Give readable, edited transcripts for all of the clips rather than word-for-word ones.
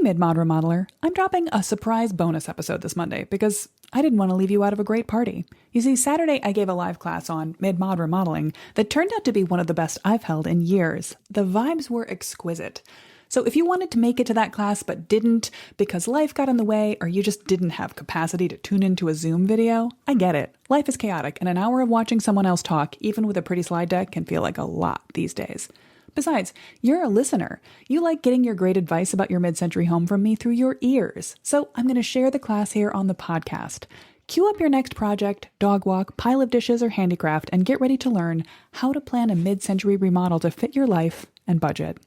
Mid Mod Remodeler. I'm dropping a surprise bonus episode this Monday because I didn't want to leave you out of a great party. You see, Saturday I gave a live class on Mid Mod Remodeling that turned out to be one of the best I've held in years. The vibes were exquisite. So if you wanted to make it to that class but didn't because life got in the way or you just didn't have capacity to tune into a Zoom video, I get it. Life is chaotic and an hour of watching someone else talk, even with a pretty slide deck, can feel like a lot these days. Besides, you're a listener. You like getting your great advice about your mid-century home from me through your ears. So I'm going to share the class here on the podcast. Cue up your next project, dog walk, pile of dishes, or handicraft, and get ready to learn how to plan a mid-century remodel to fit your life and budget.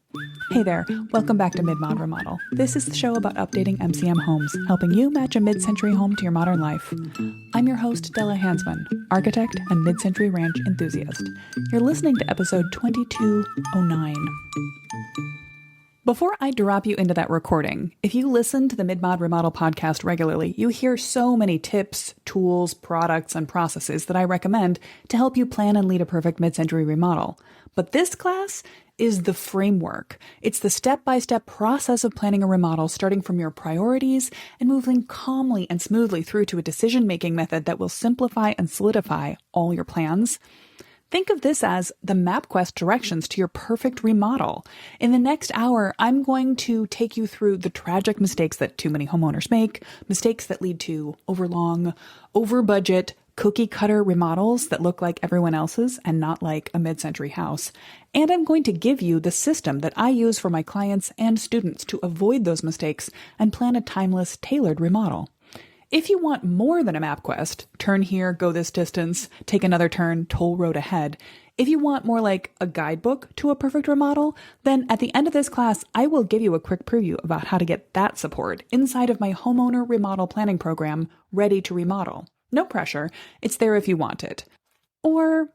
Hey there, welcome back to Mid Mod Remodel. This is the show about updating MCM homes, helping you match a mid-century home to your modern life. I'm your host, Della Hansman, architect and mid-century ranch enthusiast. You're listening to episode 2209. Before I drop you into that recording, if you listen to the Mid Mod Remodel podcast regularly, you hear so many tips, tools, products, and processes that I recommend to help you plan and lead a perfect mid-century remodel. But this class is the framework. It's the step-by-step process of planning a remodel, starting from your priorities and moving calmly and smoothly through to a decision-making method that will simplify and solidify all your plans. Think of this as the MapQuest directions to your perfect remodel. In the next hour, I'm going to take you through the tragic mistakes that too many homeowners make, mistakes that lead to overlong, over-budget, cookie-cutter remodels that look like everyone else's and not like a mid-century house. And I'm going to give you the system that I use for my clients and students to avoid those mistakes and plan a timeless, tailored remodel. If you want more than a MapQuest, turn here, go this distance, take another turn, toll road ahead. If you want more like a guidebook to a perfect remodel, then at the end of this class, I will give you a quick preview about how to get that support inside of my homeowner remodel planning program, Ready to Remodel. No pressure. It's there if you want it. Or,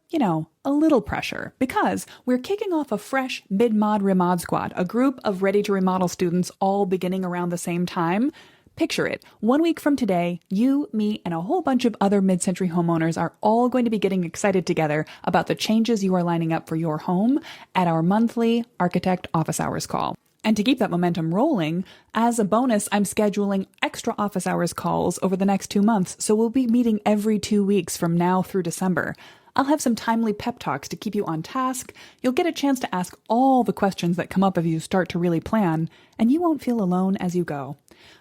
a little pressure, because we're kicking off a fresh Mid-Mod Remod Squad, a group of Ready to Remodel students all beginning around the same time. Picture it. 1 week from today, you, me, and a whole bunch of other mid-century homeowners are all going to be getting excited together about the changes you are lining up for your home at our monthly Architect Office Hours call. And to keep that momentum rolling, as a bonus, I'm scheduling extra office hours calls over the next 2 months, so we'll be meeting every 2 weeks from now through December. I'll have some timely pep talks to keep you on task. You'll get a chance to ask all the questions that come up as you start to really plan, and you won't feel alone as you go.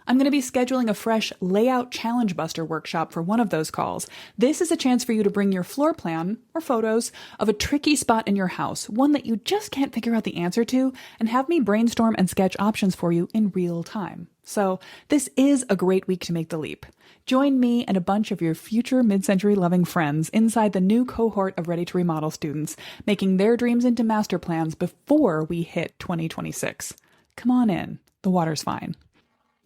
I'm going to be scheduling a fresh Layout Challenge Buster workshop for one of those calls. This is a chance for you to bring your floor plan or photos of a tricky spot in your house, one that you just can't figure out the answer to, and have me brainstorm and sketch options for you in real time. So this is a great week to make the leap. Join me and a bunch of your future mid-century loving friends inside the new cohort of Ready to Remodel students, making their dreams into master plans before we hit 2026. Come on in. The water's fine.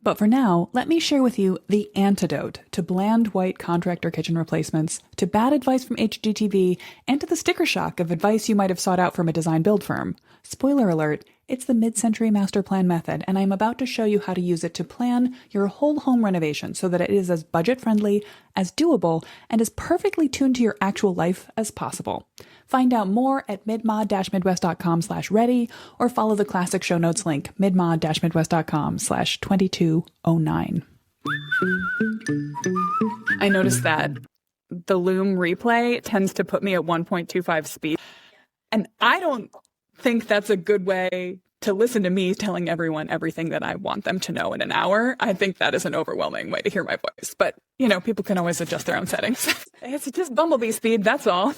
But for now, let me share with you the antidote to bland white contractor kitchen replacements, to bad advice from HGTV, and to the sticker shock of advice you might have sought out from a design build firm. Spoiler alert, it's the mid-century master plan method, and I'm about to show you how to use it to plan your whole home renovation so that it is as budget-friendly, as doable, and as perfectly tuned to your actual life as possible. Find out more at midmod-midwest.com/ready or follow the classic show notes link, midmod-midwest.com/2209. I noticed that the Loom replay tends to put me at 1.25 speed, and I don't think that's a good way to listen to me telling everyone everything that I want them to know in an hour. I think that is an overwhelming way to hear my voice. But, people can always adjust their own settings. It's just bumblebee speed, that's all.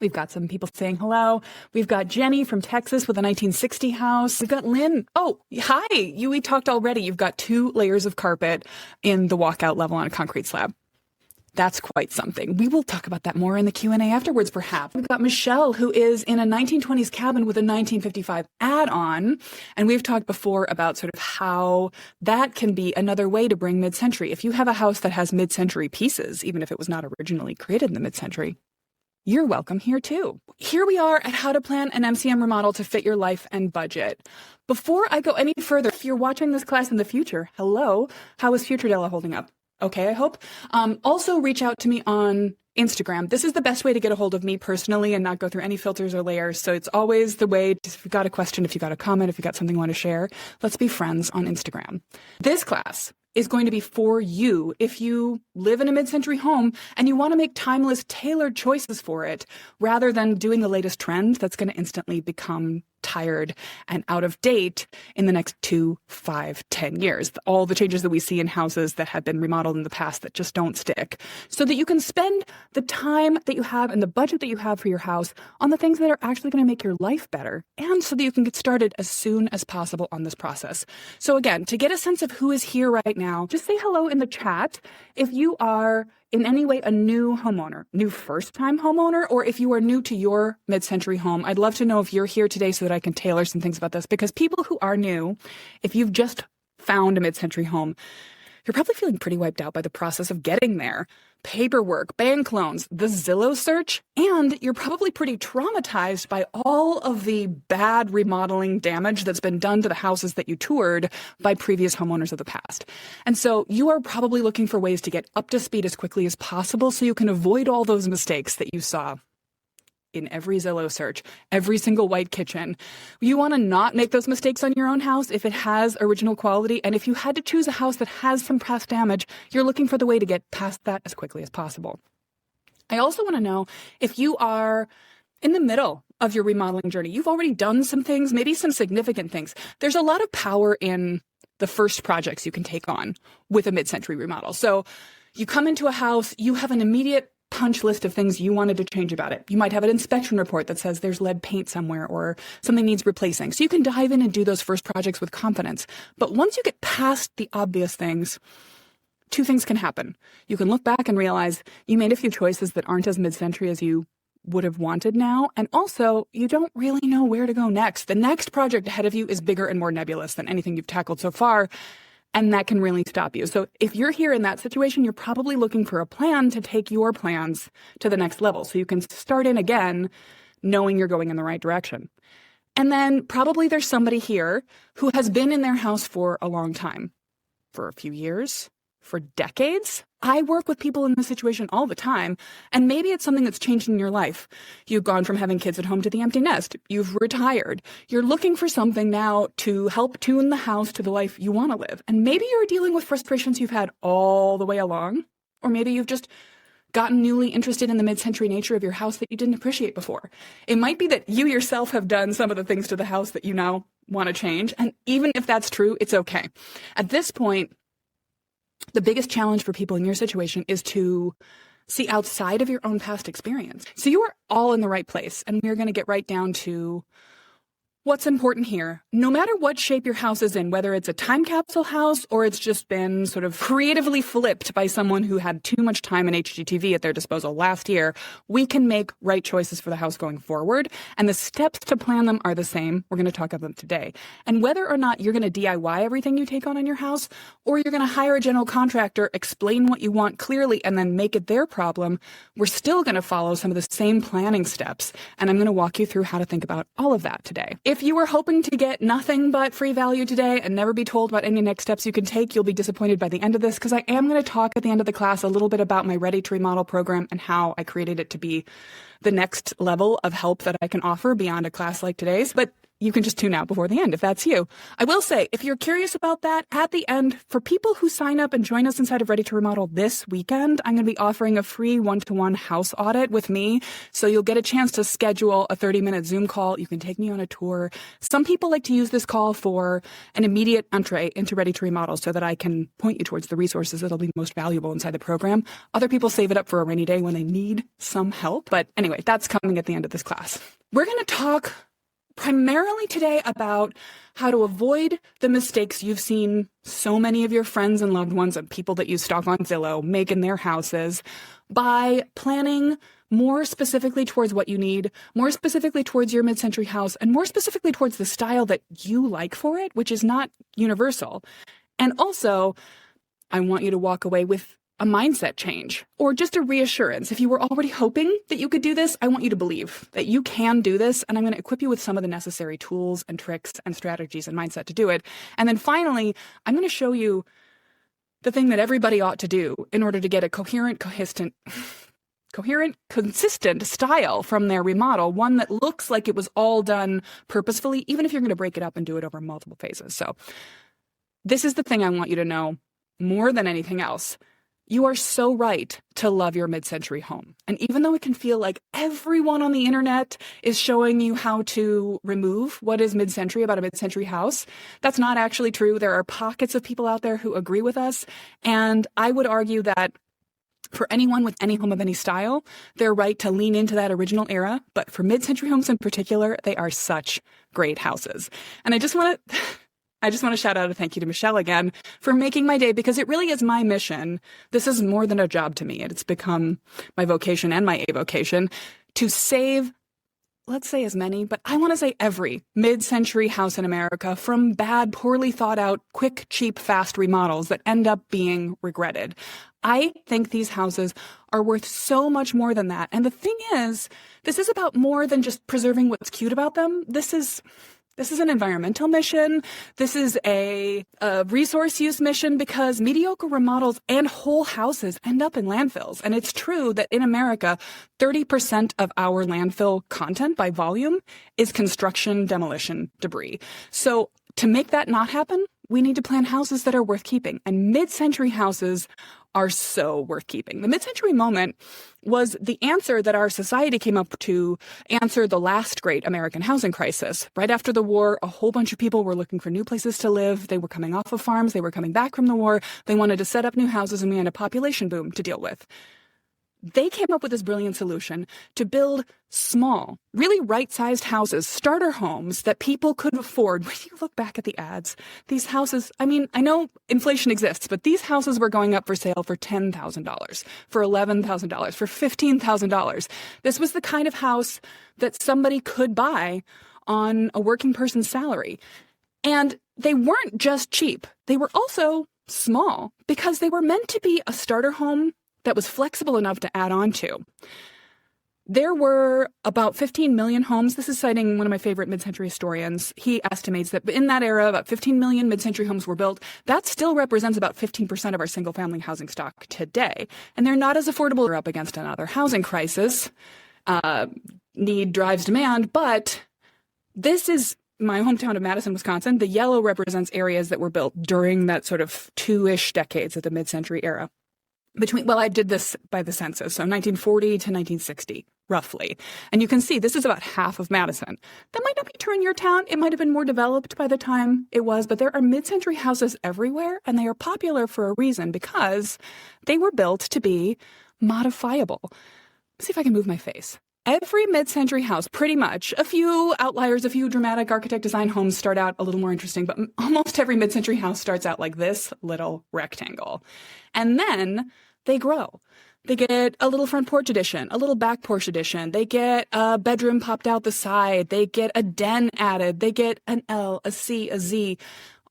We've got some people saying hello. We've got Jenny from Texas with a 1960 house. We've got Lynn. Oh, hi. We talked already. You've got 2 layers of carpet in the walkout level on a concrete slab. That's quite something. We will talk about that more in the Q&A afterwards, perhaps. We've got Michelle, who is in a 1920s cabin with a 1955 add-on. And we've talked before about sort of how that can be another way to bring mid-century. If you have a house that has mid-century pieces, even if it was not originally created in the mid-century, you're welcome here too. Here we are at how to plan an MCM remodel to fit your life and budget. Before I go any further, if you're watching this class in the future, hello, how is Future Della holding up? Okay, I hope. Also reach out to me on Instagram. This is the best way to get a hold of me personally and not go through any filters or layers. So it's always the way, if you've got a question, if you've got a comment, if you've got something you want to share, let's be friends on Instagram. This class is going to be for you if you live in a mid-century home and you want to make timeless, tailored choices for it rather than doing the latest trend that's going to instantly become tired and out of date in the next 2, 5, 10 years. All the changes that we see in houses that have been remodeled in the past that just don't stick. So that you can spend the time that you have and the budget that you have for your house on the things that are actually going to make your life better, and so that you can get started as soon as possible on this process. So again, to get a sense of who is here right now, just say hello in the chat if you are in any way a new homeowner, new first-time homeowner, or if you are new to your mid-century home. I'd love to know if you're here today so that I can tailor some things about this, because people who are new, if you've just found a mid-century home, you're probably feeling pretty wiped out by the process of getting there. Paperwork, bank loans, the Zillow search, and you're probably pretty traumatized by all of the bad remodeling damage that's been done to the houses that you toured by previous homeowners of the past. And so you are probably looking for ways to get up to speed as quickly as possible so you can avoid all those mistakes that you saw in every Zillow search, every single white kitchen. You want to not make those mistakes on your own house if it has original quality. And if you had to choose a house that has some past damage, you're looking for the way to get past that as quickly as possible. I also want to know if you are in the middle of your remodeling journey. You've already done some things, maybe some significant things. There's a lot of power in the first projects you can take on with a mid-century remodel. So you come into a house, you have an immediate punch list of things you wanted to change about it. You might have an inspection report that says there's lead paint somewhere or something needs replacing. So you can dive in and do those first projects with confidence. But once you get past the obvious things, 2 things can happen. You can look back and realize you made a few choices that aren't as mid-century as you would have wanted now. And also, you don't really know where to go next. The next project ahead of you is bigger and more nebulous than anything you've tackled so far. And that can really stop you. So if you're here in that situation, you're probably looking for a plan to take your plans to the next level so you can start in again, knowing you're going in the right direction. And then probably there's somebody here who has been in their house for a long time, for a few years, for decades. I work with people in this situation all the time, and maybe it's something that's changed in your life. You've gone from having kids at home to the empty nest. You've retired. You're looking for something now to help tune the house to the life you want to live. And maybe you're dealing with frustrations you've had all the way along, or maybe you've just gotten newly interested in the mid-century nature of your house that you didn't appreciate before. It might be that you yourself have done some of the things to the house that you now want to change, and even if that's true, it's okay. At this point, the biggest challenge for people in your situation is to see outside of your own past experience. So you are all in the right place, and we're going to get right down to what's important here. No matter what shape your house is in, whether it's a time capsule house or it's just been sort of creatively flipped by someone who had too much time and HGTV at their disposal last year, we can make right choices for the house going forward. And the steps to plan them are the same. We're going to talk about them today. And whether or not you're going to DIY everything you take on in your house, or you're going to hire a general contractor, explain what you want clearly, and then make it their problem, we're still going to follow some of the same planning steps. And I'm going to walk you through how to think about all of that today. If you were hoping to get nothing but free value today and never be told about any next steps you can take, you'll be disappointed by the end of this, because I am going to talk at the end of the class a little bit about my Ready to Remodel program and how I created it to be the next level of help that I can offer beyond a class like today's. But you can just tune out before the end if that's you. I will say, if you're curious about that, at the end, for people who sign up and join us inside of Ready to Remodel this weekend, I'm going to be offering a free one-to-one house audit with me. So you'll get a chance to schedule a 30-minute Zoom call. You can take me on a tour. Some people like to use this call for an immediate entree into Ready to Remodel so that I can point you towards the resources that'll be most valuable inside the program. Other people save it up for a rainy day when they need some help. But anyway, that's coming at the end of this class. We're going to talk primarily today about how to avoid the mistakes you've seen so many of your friends and loved ones and people that you stalk on Zillow make in their houses by planning more specifically towards what you need, more specifically towards your mid-century house, and more specifically towards the style that you like for it, which is not universal. And also, I want you to walk away with a mindset change or just a reassurance. If you were already hoping that you could do this, I want you to believe that you can do this. And I'm going to equip you with some of the necessary tools and tricks and strategies and mindset to do it. And then finally, I'm going to show you the thing that everybody ought to do in order to get a coherent, coherent, consistent style from their remodel, one that looks like it was all done purposefully, even if you're going to break it up and do it over multiple phases. So this is the thing I want you to know more than anything else. You are so right to love your mid-century home. And even though it can feel like everyone on the internet is showing you how to remove what is mid-century about a mid-century house, that's not actually true. There are pockets of people out there who agree with us. And I would argue that for anyone with any home of any style, they're right to lean into that original era. But for mid-century homes in particular, they are such great houses. And I just want to shout out a thank you to Michelle again for making my day, because it really is my mission. This is more than a job to me. It's become my vocation and my avocation to save, let's say as many, but I want to say every mid-century house in America from bad, poorly thought out, quick, cheap, fast remodels that end up being regretted. I think these houses are worth so much more than that. And the thing is, this is about more than just preserving what's cute about them. This is an environmental mission. This is a resource use mission, because mediocre remodels and whole houses end up in landfills. And it's true that in America, 30% of our landfill content by volume is construction demolition debris. So to make that not happen, we need to plan houses that are worth keeping. And mid-century houses are so worth keeping. The mid-century moment was the answer that our society came up to answer the last great American housing crisis. Right after the war, a whole bunch of people were looking for new places to live. They were coming off of farms. They were coming back from the war. They wanted to set up new houses, and we had a population boom to deal with. They came up with this brilliant solution to build small, really right-sized houses, starter homes that people could afford. When you look back at the ads, these houses, I mean, I know inflation exists, but these houses were going up for sale for $10,000, for $11,000, for $15,000. This was the kind of house that somebody could buy on a working person's salary. And they weren't just cheap. They were also small, because they were meant to be a starter home that was flexible enough to add on to. There were about 15 million homes. This is citing one of my favorite mid-century historians. He estimates that in that era, about 15 million mid-century homes were built. That still represents about 15% of our single-family housing stock today. And they're not as affordable. We're up against another housing crisis. Need drives demand. But this is my hometown of Madison, Wisconsin. The yellow represents areas that were built during that sort of two-ish decades of the mid-century era. I did this by the census, so 1940 to 1960, roughly. And you can see this is about half of Madison. That might not be true in your town. It might have been more developed by the time it was, but there are mid-century houses everywhere, and they are popular for a reason, because they were built to be modifiable. Let's see if I can move my face. Every mid-century house, pretty much, a few outliers, a few dramatic architect design homes start out a little more interesting, but almost every mid-century house starts out like this little rectangle. And then they grow. They get a little front porch addition, a little back porch addition. They get a bedroom popped out the side. They get a den added. They get an L, a C, a Z.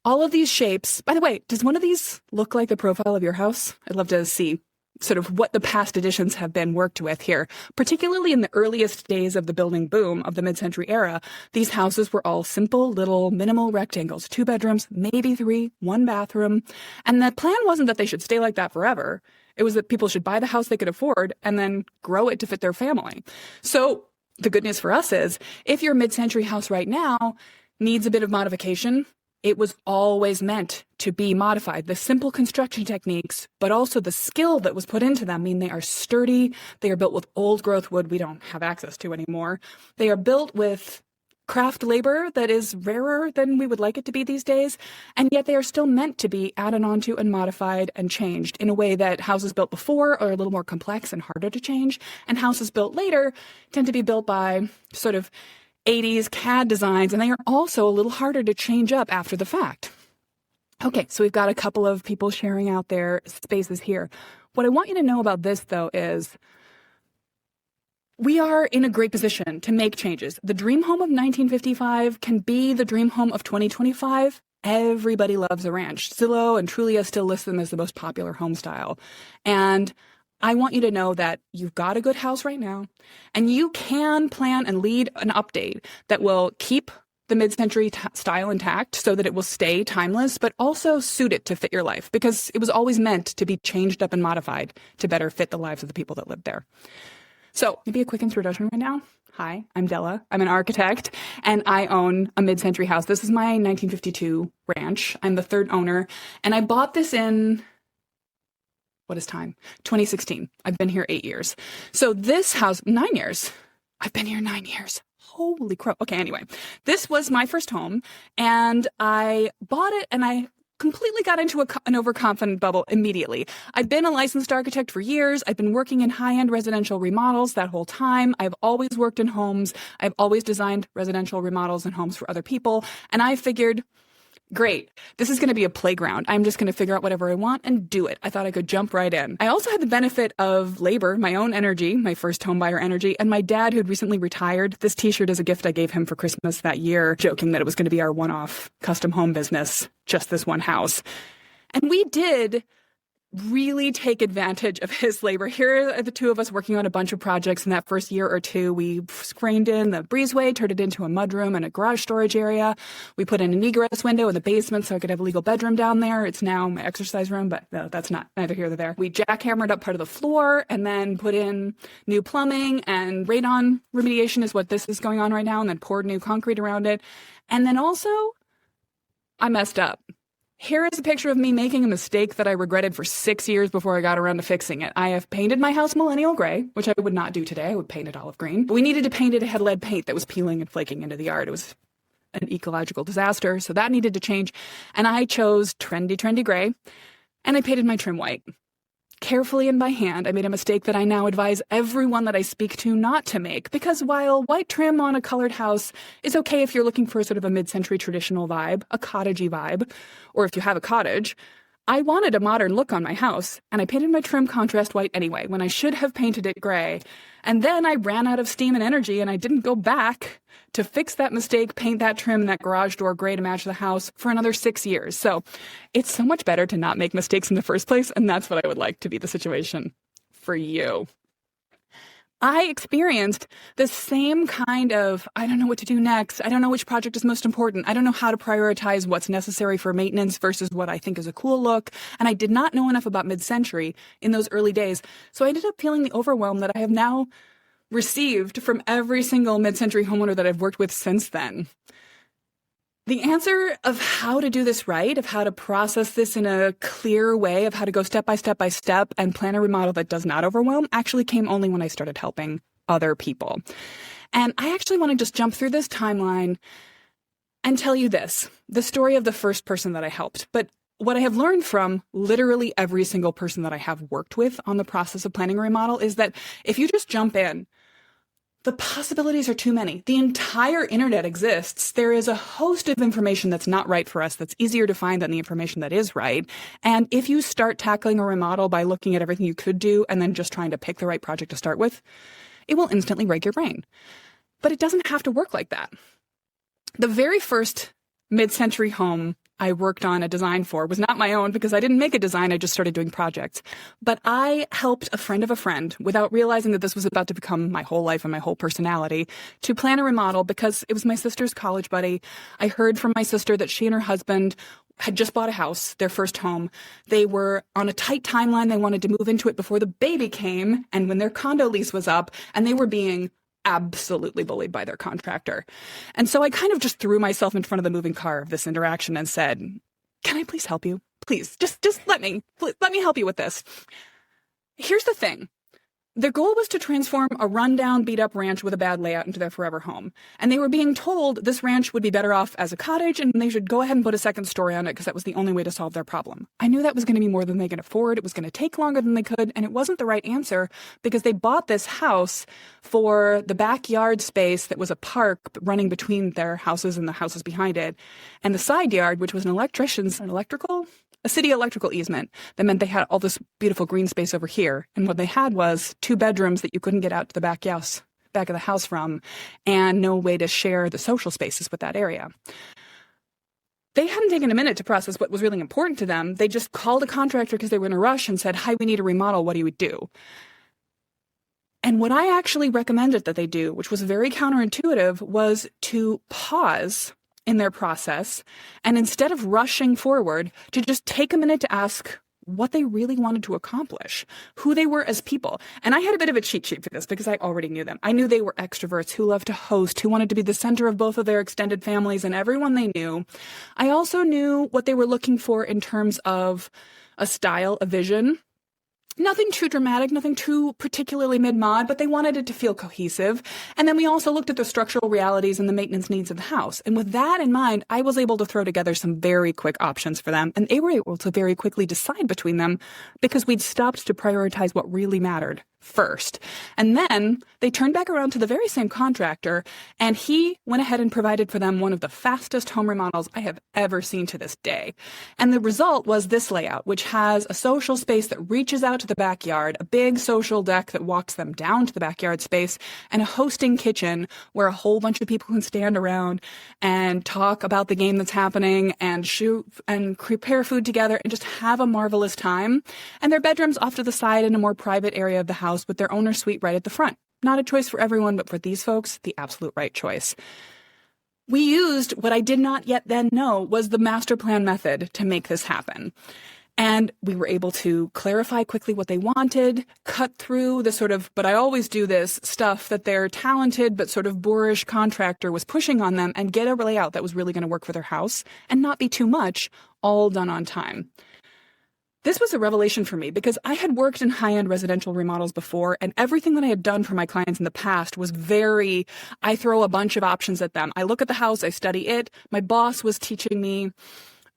All of these shapes. By the way, does one of these look like the profile of your house? I'd love to see sort of what the past additions have been worked with here. Particularly in the earliest days of the building boom of the mid-century era, these houses were all simple, little, minimal rectangles, 2 bedrooms, maybe 3, 1 bathroom. And the plan wasn't that they should stay like that forever. It was that people should buy the house they could afford and then grow it to fit their family. So the good news for us is, if your mid-century house right now needs a bit of modification, it was always meant to be modified. The simple construction techniques, but also the skill that was put into them, mean they are sturdy. They are built with old growth wood we don't have access to anymore. They are built with craft labor that is rarer than we would like it to be these days, and yet they are still meant to be added onto and modified and changed in a way that houses built before are a little more complex and harder to change, and houses built later tend to be built by sort of 80s CAD designs, and they are also a little harder to change up after the fact. Okay, so we've got a couple of people sharing out their spaces here. What I want you to know about this, though, is we are in a great position to make changes. The dream home of 1955 can be the dream home of 2025. Everybody loves a ranch. Zillow and Trulia still list them as the most popular home style. And I want you to know that you've got a good house right now, and you can plan and lead an update that will keep the mid-century style intact so that it will stay timeless, but also suit it to fit your life, because it was always meant to be changed up and modified to better fit the lives of the people that live there. So maybe a quick introduction right now. Hi, I'm Della. I'm an architect, and I own a mid-century house. This is my 1952 ranch. I'm the third owner, and I bought this in, what is time? 2016. I've been here 8 years. So this house, 9 years. I've been here 9 years. Holy crap. Okay, anyway, this was my first home, and I bought it, and I completely got into an overconfident bubble immediately. I've been a licensed architect for years. I've been working in high-end residential remodels that whole time. I've always worked in homes. I've always designed residential remodels and homes for other people. And I figured, great, this is going to be a playground. I'm just going to figure out whatever I want and do it. I thought I could jump right in. I also had the benefit of labor, my own energy, my first home buyer energy, and my dad, who had recently retired. This t-shirt is a gift I gave him for Christmas that year, joking that it was going to be our one-off custom home business, just this one house. And we did really take advantage of his labor. Here are the two of us working on a bunch of projects in that first year or two. We screened in the breezeway, turned it into a mudroom and a garage storage area. We put in an egress window in the basement so I could have a legal bedroom down there. It's now my exercise room, but no, that's not neither here nor there. We jackhammered up part of the floor and then put in new plumbing, and radon remediation is what this is going on right now, and then poured new concrete around it. And then also, I messed up. Here is a picture of me making a mistake that I regretted for 6 years before I got around to fixing it. I have painted my house millennial gray, which I would not do today. I would paint it olive green. But we needed to paint it. It had lead paint that was peeling and flaking into the yard. It was an ecological disaster, so that needed to change. And I chose trendy gray, and I painted my trim white. Carefully and by hand, I made a mistake that I now advise everyone that I speak to not to make, because while white trim on a colored house is okay if you're looking for sort of a mid-century traditional vibe, a cottagey vibe, or if you have a cottage, I wanted a modern look on my house, and I painted my trim contrast white anyway, when I should have painted it gray. And then I ran out of steam and energy, and I didn't go back to fix that mistake, paint that trim and that garage door gray to match the house for another 6 years. So it's so much better to not make mistakes in the first place, and that's what I would like to be the situation for you. I experienced the same kind of, I don't know what to do next. I don't know which project is most important. I don't know how to prioritize what's necessary for maintenance versus what I think is a cool look. And I did not know enough about mid-century in those early days. So I ended up feeling the overwhelm that I have now received from every single mid-century homeowner that I've worked with since then. The answer of how to do this right, of how to process this in a clear way, of how to go step by step by step and plan a remodel that does not overwhelm, actually came only when I started helping other people. And I actually want to just jump through this timeline and tell you this, the story of the first person that I helped. But what I have learned from literally every single person that I have worked with on the process of planning a remodel is that if you just jump in, the possibilities are too many. The entire internet exists. There is a host of information that's not right for us that's easier to find than the information that is right. And if you start tackling a remodel by looking at everything you could do and then just trying to pick the right project to start with, it will instantly break your brain. But it doesn't have to work like that. The very first mid-century home I worked on a design for was not my own because I didn't make a design. I just started doing projects. But I helped a friend of a friend without realizing that this was about to become my whole life and my whole personality to plan a remodel because it was my sister's college buddy. I heard from my sister that she and her husband had just bought a house, their first home. They were on a tight timeline. They wanted to move into it before the baby came and when their condo lease was up, and they were being absolutely bullied by their contractor. And so I kind of just threw myself in front of the moving car of this interaction and said, can I please help you? Please, just let me help you with this. Here's the thing. Their goal was to transform a rundown, beat-up ranch with a bad layout into their forever home. And they were being told this ranch would be better off as a cottage and they should go ahead and put a second story on it because that was the only way to solve their problem. I knew that was going to be more than they could afford. It was going to take longer than they could, and it wasn't the right answer because they bought this house for the backyard space that was a park running between their houses and the houses behind it, and the side yard, which was a city electrical easement that meant they had all this beautiful green space over here. And what they had was 2 bedrooms that you couldn't get out to the back of the house from, and no way to share the social spaces with that area. They hadn't taken a minute to process what was really important to them. They just called a contractor because they were in a rush and said, hi, we need a remodel. What do you do? And what I actually recommended that they do, which was very counterintuitive, was to pause in their process, and instead of rushing forward, to just take a minute to ask what they really wanted to accomplish, who they were as people. And I had a bit of a cheat sheet for this because I already knew them. I knew they were extroverts who loved to host, who wanted to be the center of both of their extended families and everyone they knew. I also knew what they were looking for in terms of a style, a vision. Nothing too dramatic, nothing too particularly mid-mod, but they wanted it to feel cohesive. And then we also looked at the structural realities and the maintenance needs of the house. And with that in mind, I was able to throw together some very quick options for them. And they were able to very quickly decide between them because we'd stopped to prioritize what really mattered first. And then they turned back around to the very same contractor, and he went ahead and provided for them one of the fastest home remodels I have ever seen to this day. And the result was this layout, which has a social space that reaches out to the backyard, a big social deck that walks them down to the backyard space, and a hosting kitchen where a whole bunch of people can stand around and talk about the game that's happening and shoot and prepare food together and just have a marvelous time. And their bedrooms off to the side in a more private area of the house with their owner suite right at the front. Not a choice for everyone, but for these folks, the absolute right choice. We used what I did not yet then know was the master plan method to make this happen. And we were able to clarify quickly what they wanted, cut through the sort of, but I always do this stuff that their talented but sort of boorish contractor was pushing on them, and get a layout that was really going to work for their house and not be too much, all done on time. This was a revelation for me because I had worked in high-end residential remodels before, and everything that I had done for my clients in the past was I throw a bunch of options at them. I look at the house, I study it. My boss was teaching me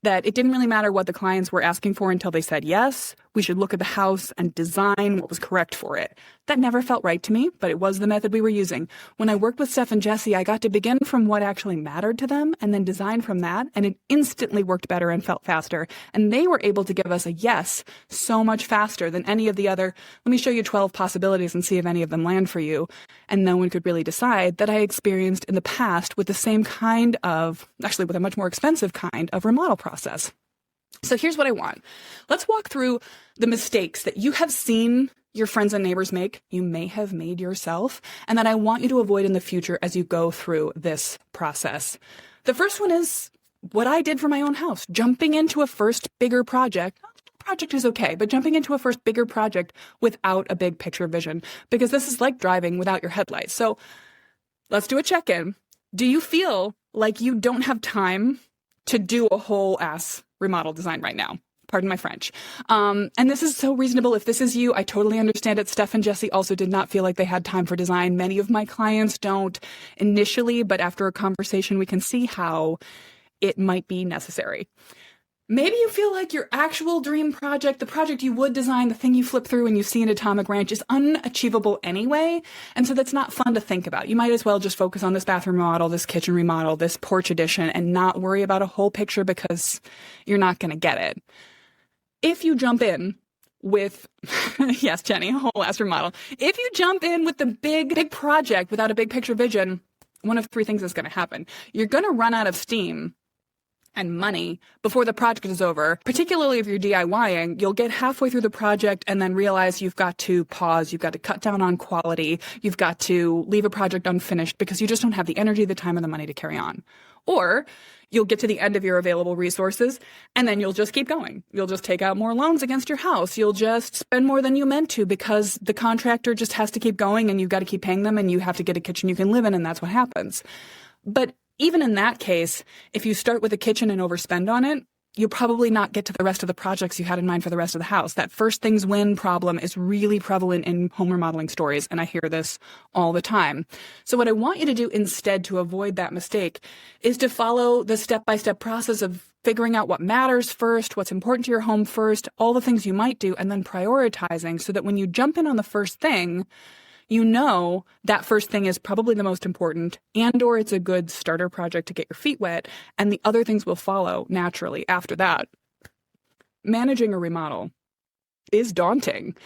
that it didn't really matter what the clients were asking for until they said yes. We should look at the house and design what was correct for it. That never felt right to me, but it was the method we were using. When I worked with Steph and Jesse, I got to begin from what actually mattered to them and then design from that, and it instantly worked better and felt faster. And they were able to give us a yes so much faster than any of the other, let me show you 12 possibilities and see if any of them land for you. And no one could really decide that I experienced in the past with the same kind of, actually with a much more expensive kind of remodel process. So here's what I want. Let's walk through the mistakes that you have seen your friends and neighbors make, you may have made yourself, and that I want you to avoid in the future as you go through this process. The first one is what I did for my own house, jumping into a first bigger project. Project is okay, but jumping into a first bigger project without a big picture vision, because this is like driving without your headlights. So let's do a check-in. Do you feel like you don't have time to do a whole ass remodel design right now? Pardon my French. And this is so reasonable. If this is you, I totally understand it. Steph and Jesse also did not feel like they had time for design. Many of my clients don't initially, but after a conversation, we can see how it might be necessary. Maybe you feel like your actual dream project, the project you would design, the thing you flip through and you see in Atomic Ranch, is unachievable anyway. And so that's not fun to think about. You might as well just focus on this bathroom remodel, this kitchen remodel, this porch addition, and not worry about a whole picture because you're not going to get it. If you jump in with, yes, Jenny, a whole ass remodel. If you jump in with the big project without a big picture vision, one of three things is going to happen. You're going to run out of steam and money before the project is over. Particularly if you're DIYing, you'll get halfway through the project and then realize you've got to pause, you've got to cut down on quality, you've got to leave a project unfinished because you just don't have the energy, the time, and the money to carry on. Or you'll get to the end of your available resources and then you'll just keep going. You'll just take out more loans against your house. You'll just spend more than you meant to because the contractor just has to keep going and you've got to keep paying them and you have to get a kitchen you can live in, and that's what happens. But even in that case, if you start with a kitchen and overspend on it, you'll probably not get to the rest of the projects you had in mind for the rest of the house. That first things win problem is really prevalent in home remodeling stories, and I hear this all the time. So what I want you to do instead to avoid that mistake is to follow the step-by-step process of figuring out what matters first, what's important to your home first, all the things you might do, and then prioritizing so that when you jump in on the first thing, you know that first thing is probably the most important, and or it's a good starter project to get your feet wet, and the other things will follow naturally after that. Managing a remodel is daunting.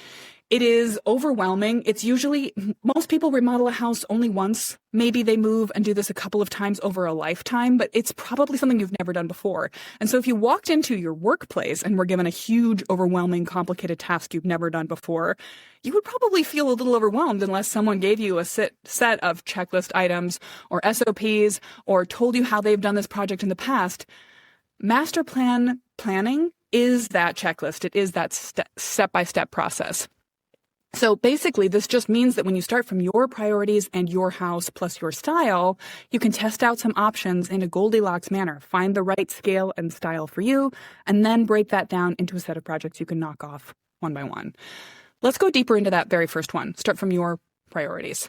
It is overwhelming. It's usually, most people remodel a house only once. Maybe they move and do this a couple of times over a lifetime, but it's probably something you've never done before. And so if you walked into your workplace and were given a huge, overwhelming, complicated task you've never done before, you would probably feel a little overwhelmed unless someone gave you a set of checklist items or SOPs or told you how they've done this project in the past. Master plan planning is that checklist. It is that step-by-step process. So basically, this just means that when you start from your priorities and your house plus your style, you can test out some options in a Goldilocks manner, find the right scale and style for you, and then break that down into a set of projects you can knock off one by one. Let's go deeper into that very first one. Start from your priorities.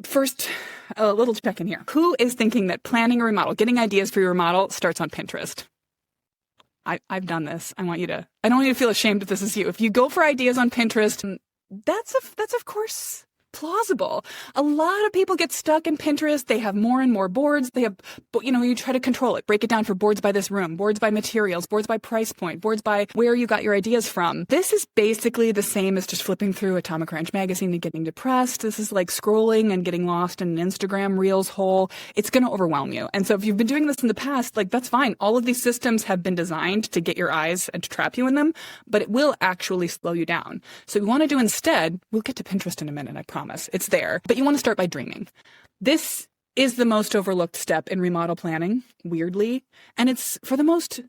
First, a little check in here. Who is thinking that planning a remodel, getting ideas for your remodel, starts on Pinterest? I've done this. I don't want you to feel ashamed if this is you. If you go for ideas on Pinterest, that's of course plausible. A lot of people get stuck in Pinterest. They have more and more boards. They have, you try to control it, break it down for boards by this room, boards by materials, boards by price point, boards by where you got your ideas from. This is basically the same as just flipping through Atomic Ranch magazine and getting depressed. This is like scrolling and getting lost in an Instagram Reels hole. It's going to overwhelm you. And so if you've been doing this in the past, that's fine. All of these systems have been designed to get your eyes and to trap you in them, but it will actually slow you down. So we want to do instead, we'll get to Pinterest in a minute, I promise. It's there, but you want to start by dreaming. This is the most overlooked step in remodel planning, weirdly, and it's for the most,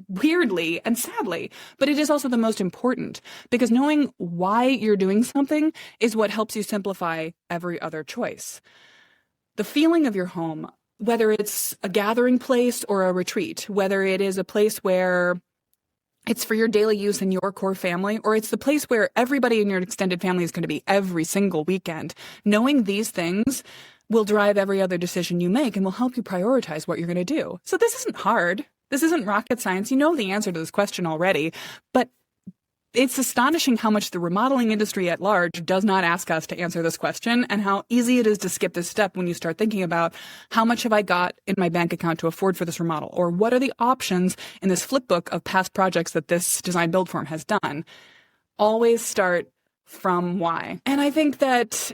weirdly and sadly, but it is also the most important because knowing why you're doing something is what helps you simplify every other choice. The feeling of your home, whether it's a gathering place or a retreat, whether it is a place where it's for your daily use in your core family, or it's the place where everybody in your extended family is going to be every single weekend. Knowing these things will drive every other decision you make and will help you prioritize what you're going to do. So this isn't hard. This isn't rocket science. You know the answer to this question already, but it's astonishing how much the remodeling industry at large does not ask us to answer this question and how easy it is to skip this step when you start thinking about how much have I got in my bank account to afford for this remodel, or what are the options in this flip book of past projects that this design build firm has done. Always start from why. And I think that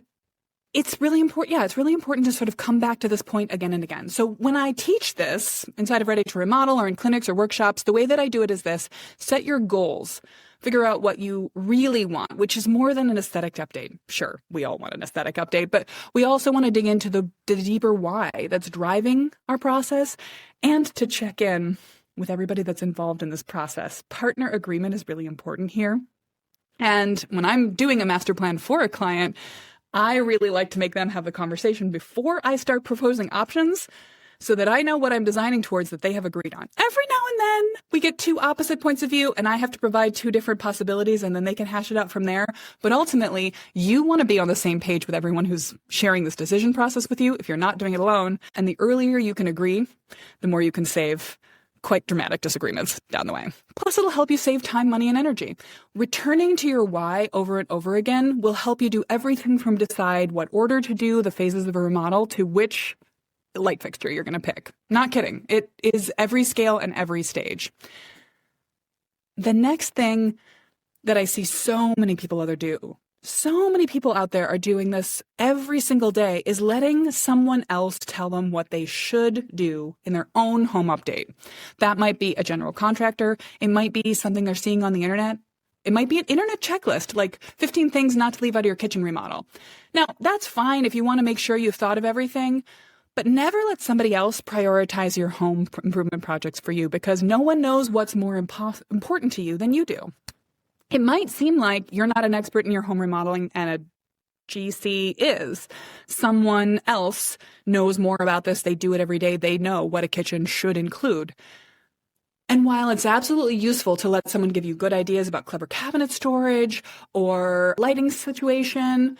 it's really important. Yeah, it's really important to sort of come back to this point again and again. So when I teach this inside of Ready to Remodel or in clinics or workshops, the way that I do it is this: set your goals. Figure out what you really want, which is more than an aesthetic update. Sure, we all want an aesthetic update, but we also want to dig into the deeper why that's driving our process and to check in with everybody that's involved in this process. Partner agreement is really important here. And when I'm doing a master plan for a client, I really like to make them have the conversation before I start proposing options, so that I know what I'm designing towards that they have agreed on. Every now and then we get two opposite points of view and I have to provide two different possibilities and then they can hash it out from there. But ultimately, you want to be on the same page with everyone who's sharing this decision process with you if you're not doing it alone. And the earlier you can agree, the more you can save quite dramatic disagreements down the way. Plus, it'll help you save time, money, and energy. Returning to your why over and over again will help you do everything from decide what order to do the phases of a remodel to which light fixture you're going to pick. Not kidding. It is every scale and every stage. The next thing that I see so many people out there are doing this every single day, is letting someone else tell them what they should do in their own home update. That might be a general contractor. It might be something they're seeing on the internet. It might be an internet checklist, like 15 things not to leave out of your kitchen remodel. Now, that's fine if you want to make sure you've thought of everything, but never let somebody else prioritize your home improvement projects for you, because no one knows what's more important to you than you do. It might seem like you're not an expert in your home remodeling and a GC is. Someone else knows more about this. They do it every day. They know what a kitchen should include. And while it's absolutely useful to let someone give you good ideas about clever cabinet storage or lighting situation,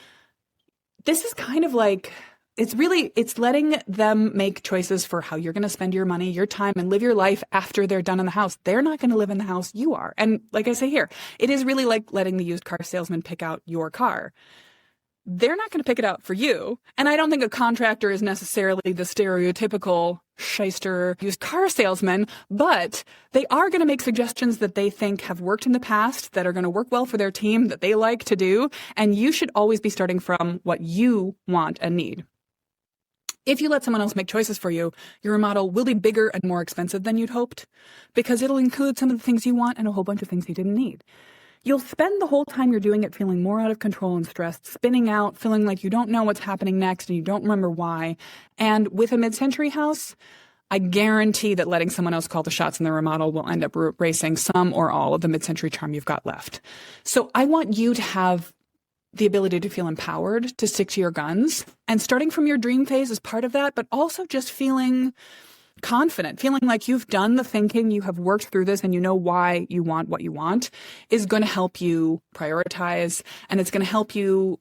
this is kind of like, it's letting them make choices for how you're going to spend your money, your time, and live your life after they're done in the house. They're not going to live in the house. You are. And like I say here, it is really like letting the used car salesman pick out your car. they're not going to pick it out for you. And I don't think a contractor is necessarily the stereotypical shyster used car salesman, but they are going to make suggestions that they think have worked in the past, that are going to work well for their team, that they like to do. And you should always be starting from what you want and need. If you let someone else make choices for you, your remodel will be bigger and more expensive than you'd hoped, because it'll include some of the things you want and a whole bunch of things you didn't need. You'll spend the whole time you're doing it feeling more out of control and stressed, spinning out, feeling like you don't know what's happening next and you don't remember why. And with a mid-century house, I guarantee that letting someone else call the shots in the remodel will end up erasing some or all of the mid-century charm you've got left. So I want you to have the ability to feel empowered, to stick to your guns. And starting from your dream phase is part of that, but also just feeling confident, feeling like you've done the thinking, you have worked through this, and you know why you want what you want, is going to help you prioritize, and it's going to help you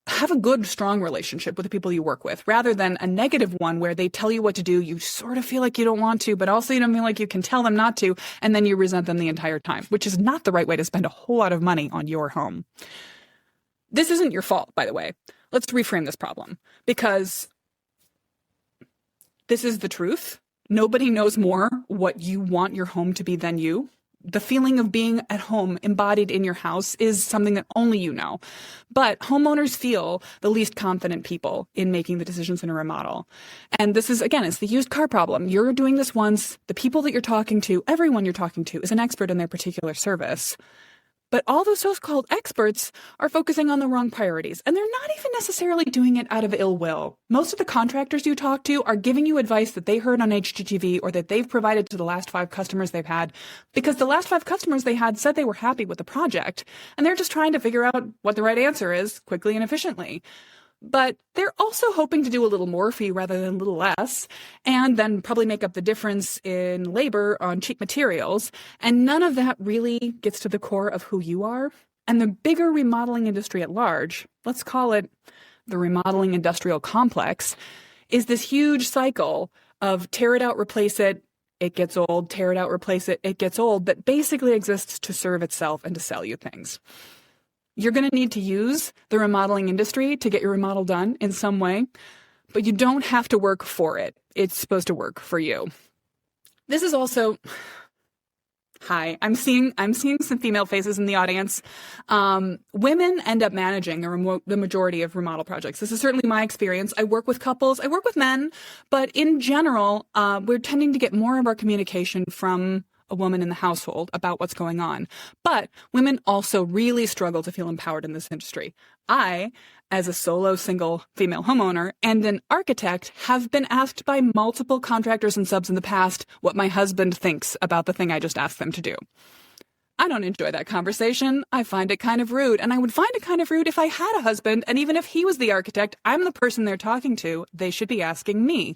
have a good, strong relationship with the people you work with, rather than a negative one where they tell you what to do, you sort of feel like you don't want to, but also you don't feel like you can tell them not to, and then you resent them the entire time, which is not the right way to spend a whole lot of money on your home. This isn't your fault, by the way. Let's reframe this problem, because this is the truth. Nobody knows more what you want your home to be than you. The feeling of being at home embodied in your house is something that only you know. But homeowners feel the least confident people in making the decisions in a remodel. And this is, again, it's the used car problem. You're doing this once. The people that you're talking to, everyone you're talking to, is an expert in their particular service. But all those so-called experts are focusing on the wrong priorities, and they're not even necessarily doing it out of ill will. Most of the contractors you talk to are giving you advice that they heard on HGTV or that they've provided to the last 5 customers they've had, because the last 5 customers they had said they were happy with the project, and they're just trying to figure out what the right answer is quickly and efficiently. But they're also hoping to do a little more for you rather than a little less, and then probably make up the difference in labor on cheap materials. And none of that really gets to the core of who you are. And the bigger remodeling industry at large, let's call it the remodeling industrial complex, is this huge cycle of tear it out, replace it, it gets old, tear it out, replace it, it gets old, that basically exists to serve itself and to sell you things. You're going to need to use the remodeling industry to get your remodel done in some way, but you don't have to work for it. It's supposed to work for you. This is also, hi, I'm seeing some female faces in the audience. Women end up managing the majority of remodel projects. This is certainly my experience. I work with couples, I work with men, but in general, we're tending to get more of our communication from a woman in the household about what's going on. But women also really struggle to feel empowered in this industry. I, as a solo single female homeowner and an architect, have been asked by multiple contractors and subs in the past what my husband thinks about the thing I just asked them to do. I don't enjoy that conversation. I find it kind of rude, and I would find it kind of rude if I had a husband, and even if he was the architect, I'm the person they're talking to. They should be asking me.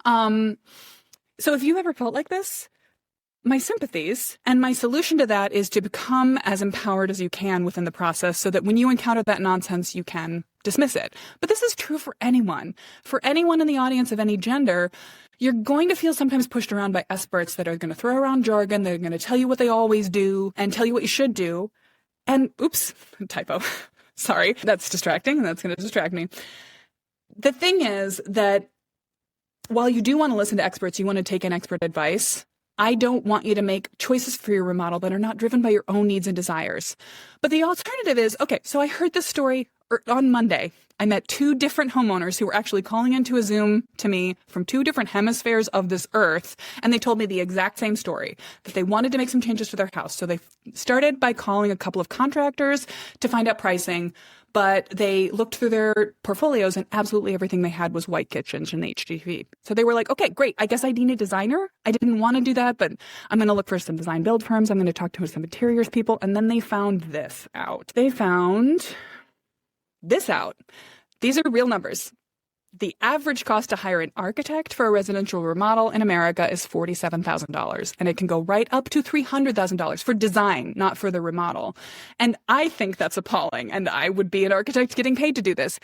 So if you ever felt like this, my sympathies, and my solution to that is to become as empowered as you can within the process so that when you encounter that nonsense, you can dismiss it. But this is true for anyone. For anyone in the audience of any gender, you're going to feel sometimes pushed around by experts that are going to throw around jargon, they're going to tell you what they always do, and tell you what you should do. And, oops, typo. Sorry, that's distracting, and that's going to distract me. The thing is that while you do want to listen to experts, you want to take in expert advice, I don't want you to make choices for your remodel that are not driven by your own needs and desires. But the alternative is, okay, so I heard this story on Monday. I met 2 different homeowners who were actually calling into a Zoom to me from 2 different hemispheres of this earth, and they told me the exact same story, that they wanted to make some changes to their house. So they started by calling a couple of contractors to find out pricing, but they looked through their portfolios and absolutely everything they had was white kitchens and HGTV. So they were like, okay, great. I guess I need a designer. I didn't want to do that, but I'm going to look for some design build firms. I'm going to talk to some interiors people. And then they found this out. They found this out. These are real numbers. The average cost to hire an architect for a residential remodel in America is $47,000, and it can go right up to $300,000 for design, not for the remodel. And I think that's appalling, and I would be an architect getting paid to do this.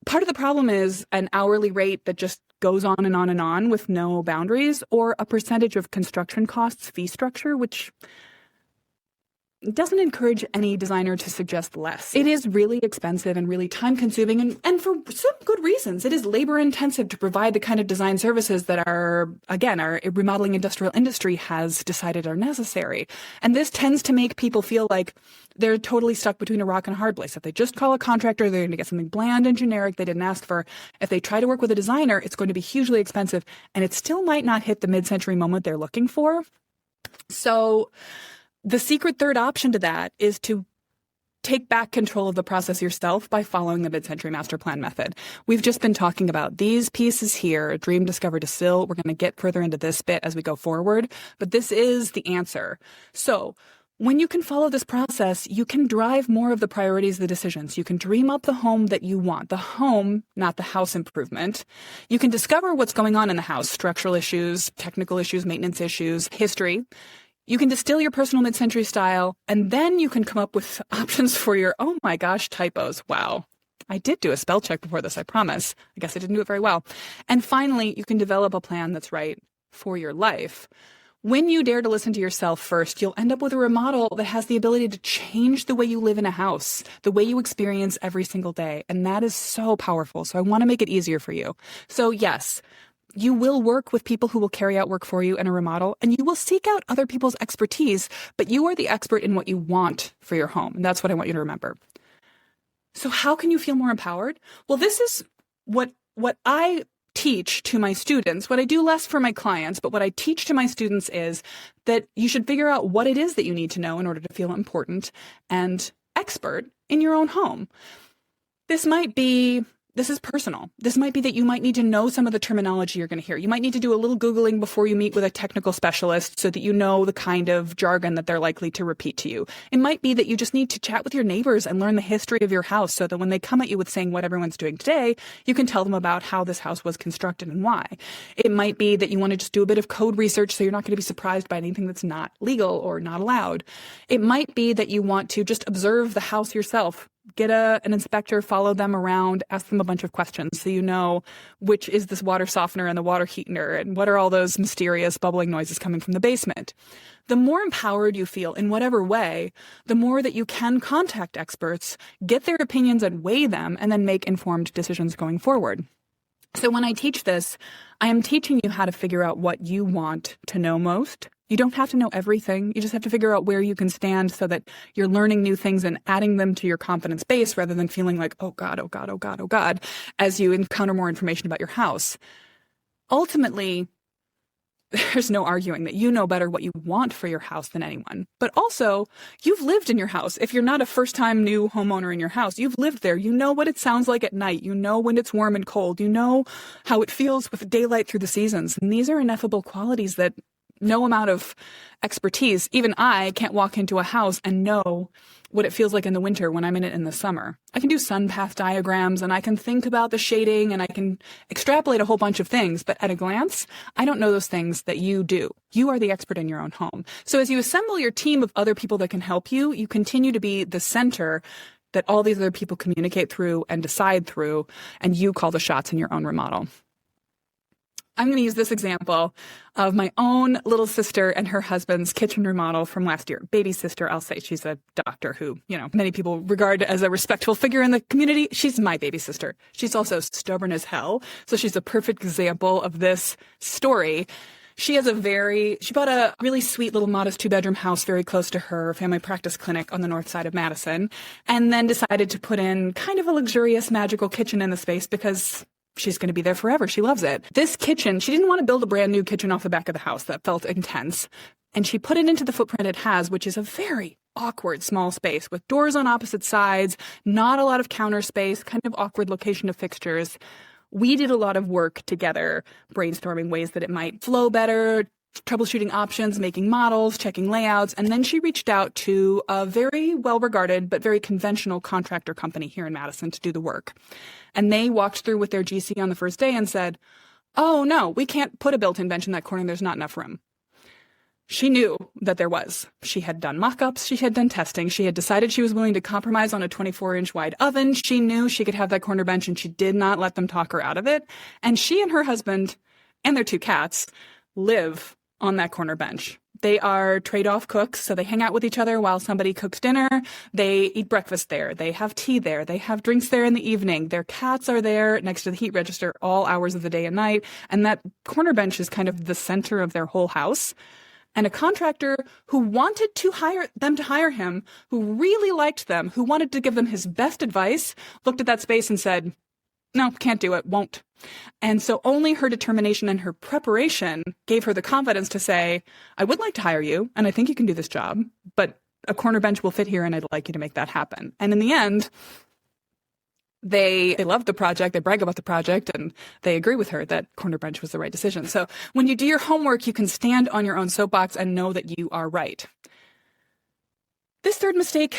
Part of the problem is an hourly rate that just goes on and on and on with no boundaries, or a percentage of construction costs fee structure, which, doesn't encourage any designer to suggest less. It is really expensive and really time consuming and for some good reasons. It is labor intensive to provide the kind of design services that our remodeling industrial industry has decided are necessary. And this tends to make people feel like they're totally stuck between a rock and a hard place. If they just call a contractor, they're going to get something bland and generic they didn't ask for. If they try to work with a designer, it's going to be hugely expensive and it still might not hit the mid-century moment they're looking for. So the secret third option to that is to take back control of the process yourself by following the mid-century master plan method. We've just been talking about these pieces here, dream, discover, distill. We're going to get further into this bit as we go forward, but this is the answer. So when you can follow this process, you can drive more of the priorities, the decisions. You can dream up the home that you want, the home, not the house improvement. You can discover what's going on in the house, structural issues, technical issues, maintenance issues, history. You can distill your personal mid-century style, and then you can come up with options for your, oh my gosh, typos. Wow. I did do a spell check before this, I promise. I guess I didn't do it very well. And finally, you can develop a plan that's right for your life. When you dare to listen to yourself first, you'll end up with a remodel that has the ability to change the way you live in a house, the way you experience every single day. And that is so powerful. So I want to make it easier for you. So yes, you will work with people who will carry out work for you in a remodel, and you will seek out other people's expertise, but you are the expert in what you want for your home. And that's what I want you to remember. So how can you feel more empowered? Well, this is what I teach to my students. What I do less for my clients, but what I teach to my students is that you should figure out what it is that you need to know in order to feel important and expert in your own home. This is personal. This might be that you might need to know some of the terminology you're going to hear. You might need to do a little Googling before you meet with a technical specialist so that you know the kind of jargon that they're likely to repeat to you. It might be that you just need to chat with your neighbors and learn the history of your house so that when they come at you with saying what everyone's doing today, you can tell them about how this house was constructed and why. It might be that you want to just do a bit of code research so you're not going to be surprised by anything that's not legal or not allowed. It might be that you want to just observe the house yourself. Get an inspector, follow them around, ask them a bunch of questions so you know which is this water softener and the water heater and what are all those mysterious bubbling noises coming from the basement. The more empowered you feel in whatever way, the more that you can contact experts, get their opinions and weigh them, and then make informed decisions going forward. So when I teach this, I am teaching you how to figure out what you want to know most. You don't have to know everything. You just have to figure out where you can stand so that you're learning new things and adding them to your confidence base rather than feeling like, oh God, oh God, oh God, oh God, as you encounter more information about your house. Ultimately, there's no arguing that you know better what you want for your house than anyone. But also, you've lived in your house. If you're not a first-time new homeowner in your house, you've lived there. You know what it sounds like at night. You know when it's warm and cold. You know how it feels with daylight through the seasons. And these are ineffable qualities that no amount of expertise, even I can't walk into a house and know what it feels like in the winter when I'm in it in the summer. I can do sun path diagrams and I can think about the shading and I can extrapolate a whole bunch of things, but at a glance, I don't know those things that you do. You are the expert in your own home. So as you assemble your team of other people that can help you, you continue to be the center that all these other people communicate through and decide through, and you call the shots in your own remodel. I'm going to use this example of my own little sister and her husband's kitchen remodel from last year. Baby sister, I'll say. She's a doctor who, many people regard as a respectful figure in the community. She's my baby sister. She's also stubborn as hell. So she's a perfect example of this story. She bought a really sweet little modest 2-bedroom house very close to her family practice clinic on the north side of Madison, and then decided to put in kind of a luxurious magical kitchen in the space because she's going to be there forever. She loves it. This kitchen, she didn't want to build a brand new kitchen off the back of the house. That felt intense. And she put it into the footprint it has, which is a very awkward small space with doors on opposite sides, not a lot of counter space, kind of awkward location of fixtures. We did a lot of work together, brainstorming ways that it might flow better, troubleshooting options, making models, checking layouts. And then she reached out to a very well-regarded but very conventional contractor company here in Madison to do the work. And they walked through with their GC on the first day and said, oh, no, we can't put a built-in bench in that corner. There's not enough room. She knew that there was. She had done mock-ups. She had done testing. She had decided she was willing to compromise on a 24-inch wide oven. She knew she could have that corner bench, and she did not let them talk her out of it. And she and her husband and their 2 cats live on that corner bench. They are trade-off cooks, so they hang out with each other while somebody cooks dinner. They eat breakfast there. They have tea there. They have drinks there in the evening. Their cats are there next to the heat register all hours of the day and night. And that corner bench is kind of the center of their whole house. And a contractor who wanted to hire him, who really liked them, who wanted to give them his best advice, looked at that space and said, no, can't do it, won't. And so only her determination and her preparation gave her the confidence to say, I would like to hire you, and I think you can do this job, but a corner bench will fit here, and I'd like you to make that happen. And in the end, they love the project, they brag about the project, and they agree with her that corner bench was the right decision. So when you do your homework, you can stand on your own soapbox and know that you are right. This third mistake,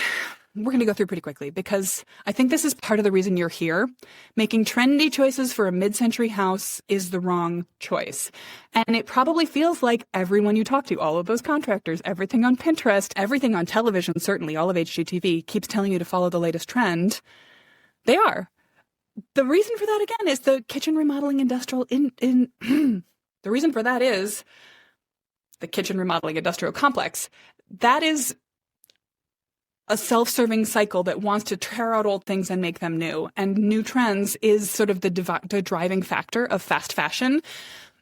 we're going to go through pretty quickly because I think this is part of the reason you're here. Making trendy choices for a mid-century house is the wrong choice. And it probably feels like everyone you talk to, all of those contractors, everything on Pinterest, everything on television, certainly all of HGTV, keeps telling you to follow the latest trend. They are. The reason for that, again, is the kitchen remodeling industrial the reason for that is the kitchen remodeling industrial complex. That is a self-serving cycle that wants to tear out old things and make them new. And new trends is sort of the driving factor of fast fashion.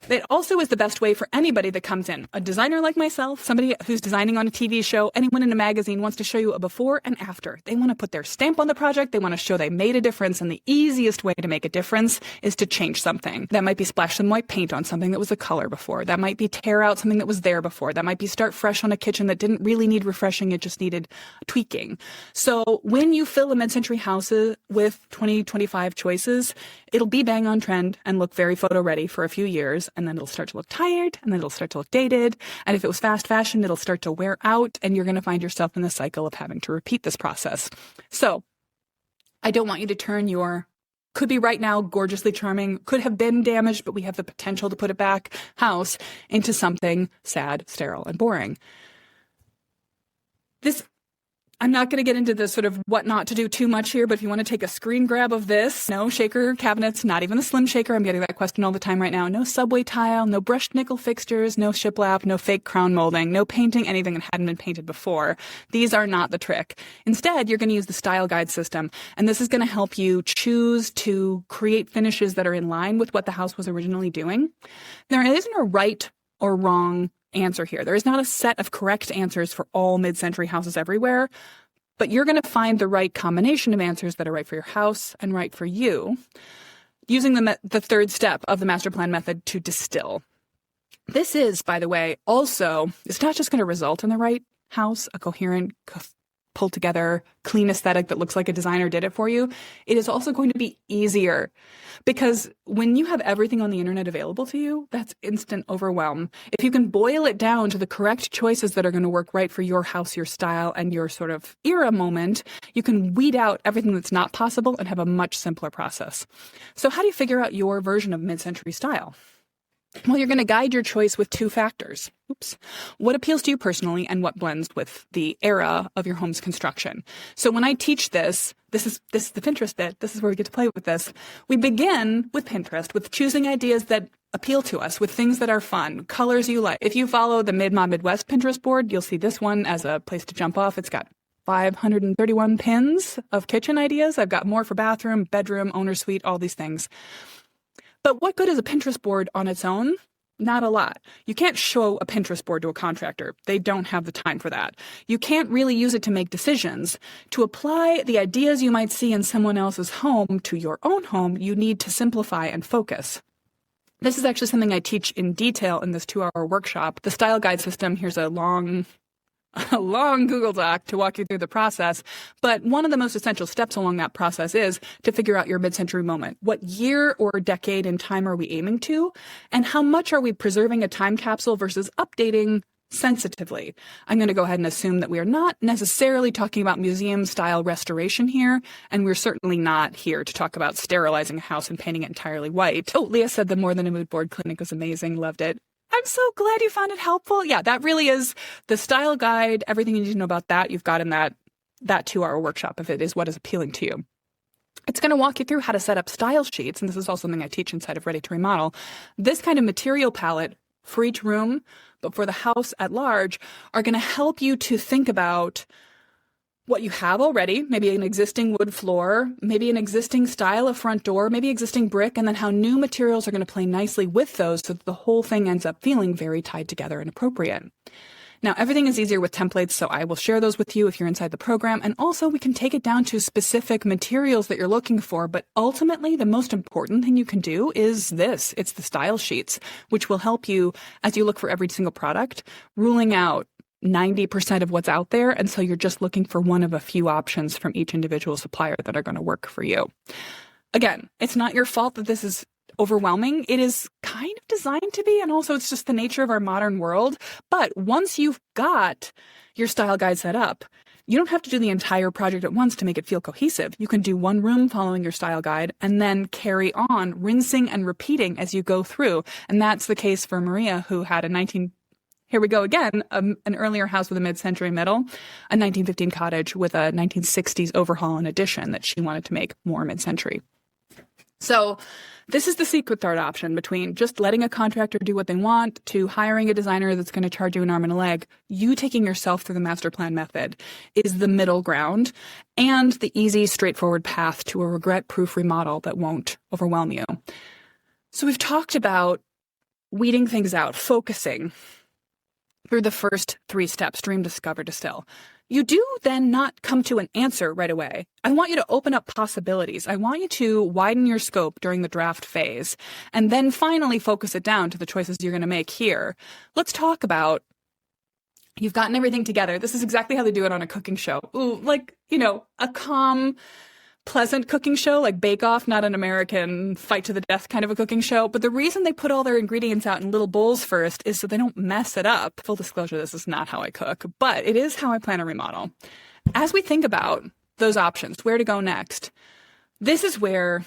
It also is the best way for anybody that comes in. A designer like myself, somebody who's designing on a TV show, anyone in a magazine wants to show you a before and after. They want to put their stamp on the project. They want to show they made a difference. And the easiest way to make a difference is to change something. That might be splash some white paint on something that was a color before. That might be tear out something that was there before. That might be start fresh on a kitchen that didn't really need refreshing. It just needed tweaking. So when you fill a mid-century house with 20, 25 choices, it'll be bang on trend and look very photo ready for a few years. And then it'll start to look tired, and then it'll start to look dated. And if it was fast fashion, it'll start to wear out, and you're going to find yourself in the cycle of having to repeat this process. So I don't want you to turn your could be right now gorgeously charming, could have been damaged, but we have the potential to put it back house into something sad, sterile, and boring. I'm not going to get into the sort of what not to do too much here, but if you want to take a screen grab of this, no shaker cabinets, not even a slim shaker. I'm getting that question all the time right now. No subway tile, no brushed nickel fixtures, no shiplap, no fake crown molding, no painting anything that hadn't been painted before. These are not the trick. Instead, you're going to use the style guide system, and this is going to help you choose to create finishes that are in line with what the house was originally doing. There isn't a right or wrong answer here. There is not a set of correct answers for all mid-century houses everywhere, but you're going to find the right combination of answers that are right for your house and right for you, using the third step of the master plan method to distill. This is, by the way, also, it's not just going to result in the right house, a coherent, pulled together, clean aesthetic that looks like a designer did it for you. It is also going to be easier because when you have everything on the internet available to you, that's instant overwhelm. If you can boil it down to the correct choices that are going to work right for your house, your style, and your sort of era moment, you can weed out everything that's not possible and have a much simpler process. So how do you figure out your version of mid-century style? Well, you're going to guide your choice with two factors. What appeals to you personally and what blends with the era of your home's construction. So when I teach this is the Pinterest bit. This is where we get to play with this. We begin with Pinterest, with choosing ideas that appeal to us, with things that are fun, colors you like. If you follow the Mid Mod Midwest Pinterest board, you'll see this one as a place to jump off. It's got 531 pins of kitchen ideas. I've got more for bathroom, bedroom, owner suite, all these things. But what good is a Pinterest board on its own? Not a lot. You can't show a Pinterest board to a contractor. They don't have the time for that. You can't really use it to make decisions. To apply the ideas you might see in someone else's home to your own home, you need to simplify and focus. This is actually something I teach in detail in this 2-hour workshop. The style guide system, here's a long Google Doc to walk you through the process. But one of the most essential steps along that process is to figure out your mid-century moment. What year or decade in time are we aiming to? And how much are we preserving a time capsule versus updating sensitively? I'm going to go ahead and assume that we are not necessarily talking about museum-style restoration here, and we're certainly not here to talk about sterilizing a house and painting it entirely white. Oh, Leah said the More Than a Mood Board clinic was amazing. Loved it. I'm so glad you found it helpful. Yeah, that really is the style guide. Everything you need to know about that, you've got in that 2-hour workshop if it is what is appealing to you. It's going to walk you through how to set up style sheets, and this is also something I teach inside of Ready to Remodel. This kind of material palette for each room, but for the house at large, are going to help you to think about what you have already, maybe an existing wood floor, maybe an existing style of front door, maybe existing brick, and then how new materials are going to play nicely with those so that the whole thing ends up feeling very tied together and appropriate. Now, everything is easier with templates, so I will share those with you if you're inside the program. And also, we can take it down to specific materials that you're looking for. But ultimately, the most important thing you can do is this. It's the style sheets, which will help you as you look for every single product, ruling out 90% of what's out there. And so you're just looking for one of a few options from each individual supplier that are going to work for you. Again, it's not your fault that this is overwhelming. It is kind of designed to be, and also it's just the nature of our modern world. But once you've got your style guide set up, you don't have to do the entire project at once to make it feel cohesive. You can do one room following your style guide and then carry on rinsing and repeating as you go through. And that's the case for Maria, who had here we go again, an earlier house with a mid-century middle, a 1915 cottage with a 1960s overhaul and addition that she wanted to make more mid-century. So this is the secret third option between just letting a contractor do what they want to hiring a designer that's going to charge you an arm and a leg. You taking yourself through the master plan method is the middle ground and the easy, straightforward path to a regret-proof remodel that won't overwhelm you. So we've talked about weeding things out, focusing through the first 3 steps: dream, discover, distill. You do then not come to an answer right away. I want you to open up possibilities. I want you to widen your scope during the draft phase and then finally focus it down to the choices you're going to make here. Let's talk about, you've gotten everything together. This is exactly how they do it on a cooking show. Ooh, a calm, pleasant cooking show like Bake Off, not an American fight to the death kind of a cooking show. But the reason they put all their ingredients out in little bowls first is so they don't mess it up. Full disclosure, this is not how I cook, but it is how I plan a remodel. As we think about those options, where to go next, this is where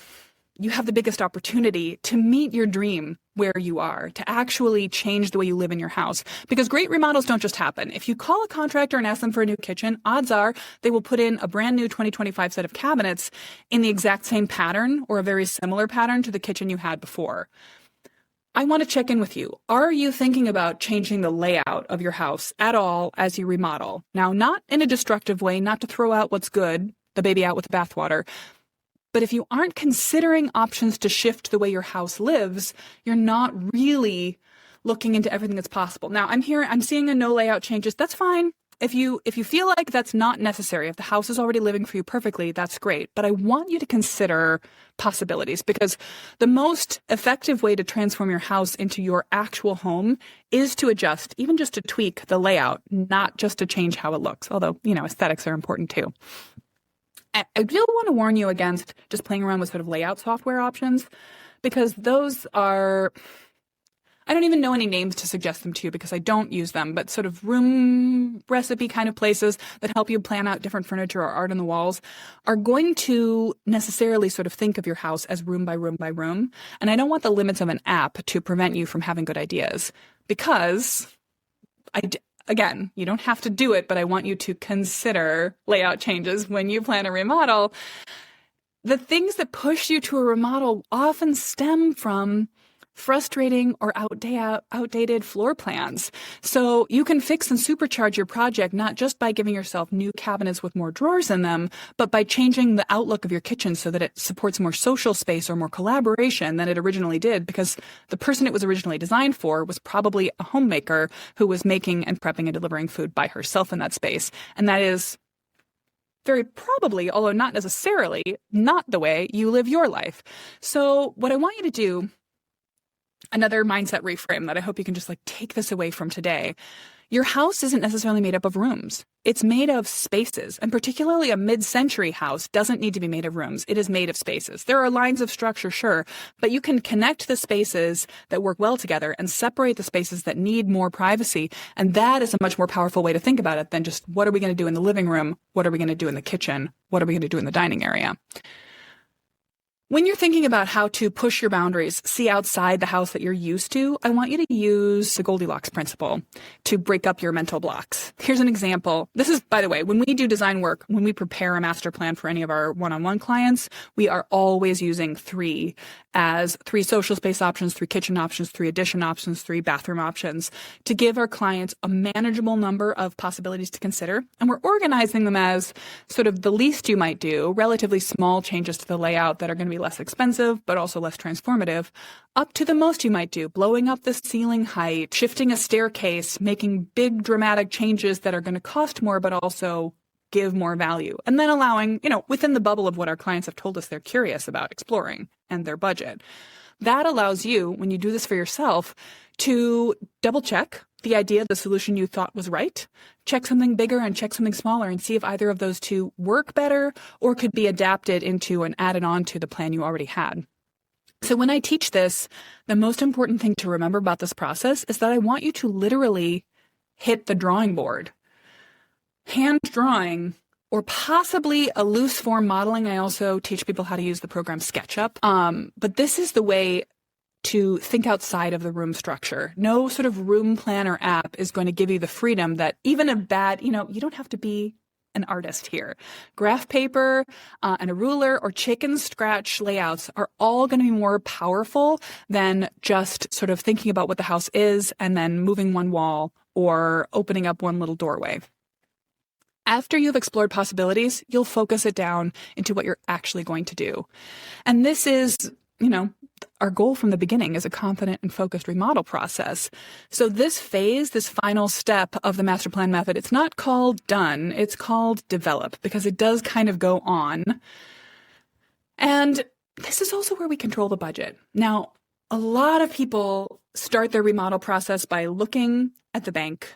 you have the biggest opportunity to meet your dream where you are, to actually change the way you live in your house. Because great remodels don't just happen. If you call a contractor and ask them for a new kitchen, odds are they will put in a brand new 2025 set of cabinets in the exact same pattern or a very similar pattern to the kitchen you had before. I want to check in with you. Are you thinking about changing the layout of your house at all as you remodel? Now, not in a destructive way, not to throw out what's good, the baby out with the bathwater. But if you aren't considering options to shift the way your house lives, you're not really looking into everything that's possible. Now, I'm seeing a no layout changes. That's fine. If you feel like that's not necessary, if the house is already living for you perfectly, that's great. But I want you to consider possibilities, because the most effective way to transform your house into your actual home is to adjust, even just to tweak the layout, not just to change how it looks. Although, aesthetics are important too. I do want to warn you against just playing around with sort of layout software options, because those are, I don't even know any names to suggest them to you because I don't use them, but sort of room recipe kind of places that help you plan out different furniture or art on the walls are going to necessarily sort of think of your house as room by room by room. And I don't want the limits of an app to prevent you from having good ideas, because again, you don't have to do it, but I want you to consider layout changes when you plan a remodel. The things that push you to a remodel often stem from frustrating or outdated floor plans. So you can fix and supercharge your project not just by giving yourself new cabinets with more drawers in them, but by changing the outlook of your kitchen so that it supports more social space or more collaboration than it originally did, because the person it was originally designed for was probably a homemaker who was making and prepping and delivering food by herself in that space. And that is very probably, although not necessarily, not the way you live your life. So what I want you to do, another mindset reframe that I hope you can just take this away from today. Your house isn't necessarily made up of rooms. It's made of spaces, and particularly a mid-century house doesn't need to be made of rooms. It is made of spaces. There are lines of structure, sure, but you can connect the spaces that work well together and separate the spaces that need more privacy. And that is a much more powerful way to think about it than just, what are we going to do in the living room? What are we going to do in the kitchen? What are we going to do in the dining area? When you're thinking about how to push your boundaries, see outside the house that you're used to, I want you to use the Goldilocks principle to break up your mental blocks. Here's an example. This is, by the way, when we do design work, when we prepare a master plan for any of our one-on-one clients, we are always using three social space options, 3 kitchen options, 3 addition options, 3 bathroom options to give our clients a manageable number of possibilities to consider. And we're organizing them as sort of the least you might do, relatively small changes to the layout that are going to be less expensive, but also less transformative, up to the most you might do, blowing up the ceiling height, shifting a staircase, making big dramatic changes that are going to cost more, but also give more value. And then allowing, within the bubble of what our clients have told us they're curious about exploring and their budget. That allows you, when you do this for yourself, to double check the idea, the solution you thought was right, check something bigger and check something smaller and see if either of those two work better or could be adapted into and added on to the plan you already had. So when I teach this, the most important thing to remember about this process is that I want you to literally hit the drawing board. Hand drawing, or possibly a loose form modeling. I also teach people how to use the program SketchUp. But this is the way to think outside of the room structure. No sort of room planner app is going to give you the freedom that even a bad, you don't have to be an artist here. Graph paper and a ruler or chicken scratch layouts are all going to be more powerful than just sort of thinking about what the house is and then moving one wall or opening up one little doorway. After you've explored possibilities, you'll focus it down into what you're actually going to do. And this is, our goal from the beginning is a confident and focused remodel process. So this phase, this final step of the master plan method, it's not called done, it's called develop, because it does kind of go on. And this is also where we control the budget. Now, a lot of people start their remodel process by looking at the bank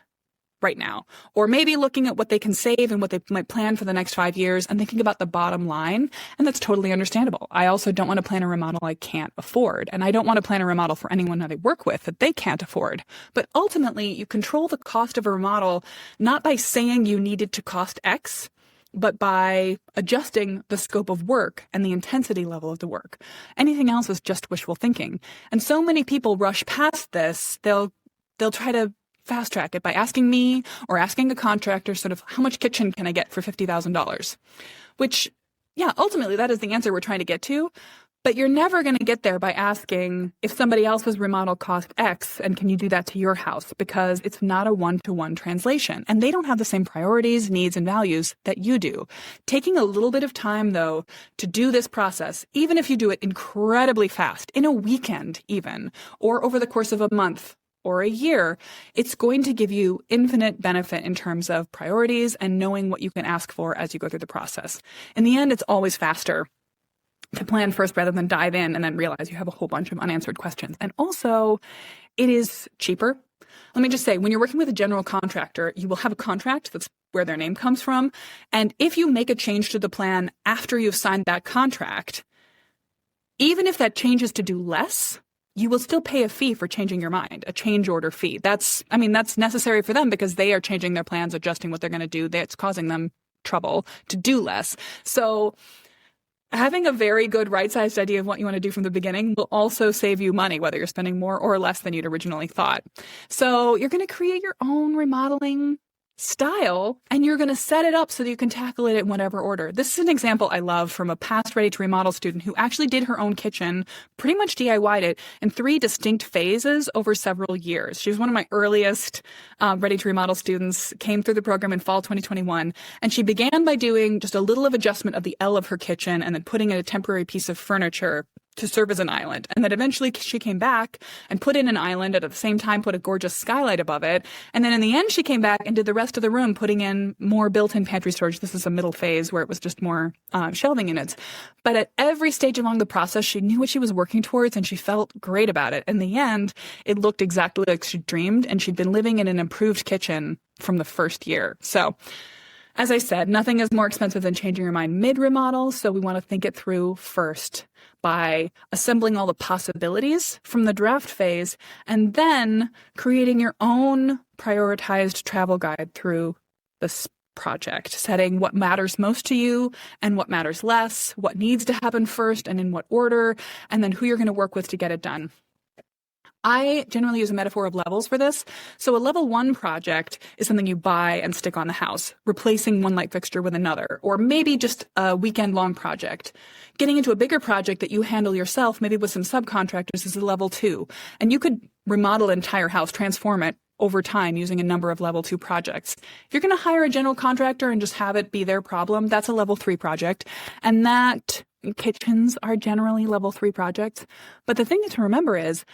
right now, or maybe looking at what they can save and what they might plan for the next 5 years and thinking about the bottom line. And that's totally understandable. I also don't want to plan a remodel I can't afford. And I don't want to plan a remodel for anyone that I work with that they can't afford. But ultimately, you control the cost of a remodel, not by saying you need it to cost X, but by adjusting the scope of work and the intensity level of the work. Anything else is just wishful thinking. And so many people rush past this. They'll try to fast track it by asking me or asking a contractor sort of how much kitchen can I get for $50,000, which, ultimately that is the answer we're trying to get to. But you're never going to get there by asking if somebody else's remodel cost X and can you do that to your house, because it's not a one-to-one translation and they don't have the same priorities, needs, and values that you do. Taking a little bit of time, though, to do this process, even if you do it incredibly fast, in a weekend even, or over the course of a month, or a year, it's going to give you infinite benefit in terms of priorities and knowing what you can ask for as you go through the process. In the end, it's always faster to plan first rather than dive in and then realize you have a whole bunch of unanswered questions. And also, it is cheaper. Let me just say, when you're working with a general contractor, you will have a contract. That's where their name comes from. And if you make a change to the plan after you've signed that contract, even if that change is to do less, you will still pay a fee for changing your mind, a change order fee. That's necessary for them because they are changing their plans, adjusting what they're going to do. That's causing them trouble to do less. So having a very good right-sized idea of what you want to do from the beginning will also save you money, whether you're spending more or less than you'd originally thought. So you're going to create your own remodeling style, and you're going to set it up so that you can tackle it in whatever order. This is an example I love from a past Ready to Remodel student who actually did her own kitchen, pretty much DIY'd it in 3 distinct phases over several years. She was one of my earliest Ready to Remodel students, came through the program in fall 2021, and she began by doing just a little of adjustment of the L of her kitchen and then putting in a temporary piece of furniture to serve as an island. And then eventually she came back and put in an island and at the same time put a gorgeous skylight above it. And then in the end, she came back and did the rest of the room, putting in more built-in pantry storage. This is a middle phase where it was just more shelving units. But at every stage along the process, she knew what she was working towards and she felt great about it. In the end, it looked exactly like she dreamed, and she'd been living in an improved kitchen from the first year. So as I said, nothing is more expensive than changing your mind mid-remodel, so we want to think it through first by assembling all the possibilities from the draft phase and then creating your own prioritized travel guide through the project, setting what matters most to you and what matters less, what needs to happen first and in what order, and then who you're going to work with to get it done. I generally use a metaphor of levels for this. So a level 1 project is something you buy and stick on the house, replacing one light fixture with another, or maybe just a weekend-long project. Getting into a bigger project that you handle yourself, maybe with some subcontractors, is a level 2. And you could remodel an entire house, transform it over time using a number of level 2 projects. If you're going to hire a general contractor and just have it be their problem, that's a level 3 project. And that kitchens are generally level 3 projects. But the thing to remember is,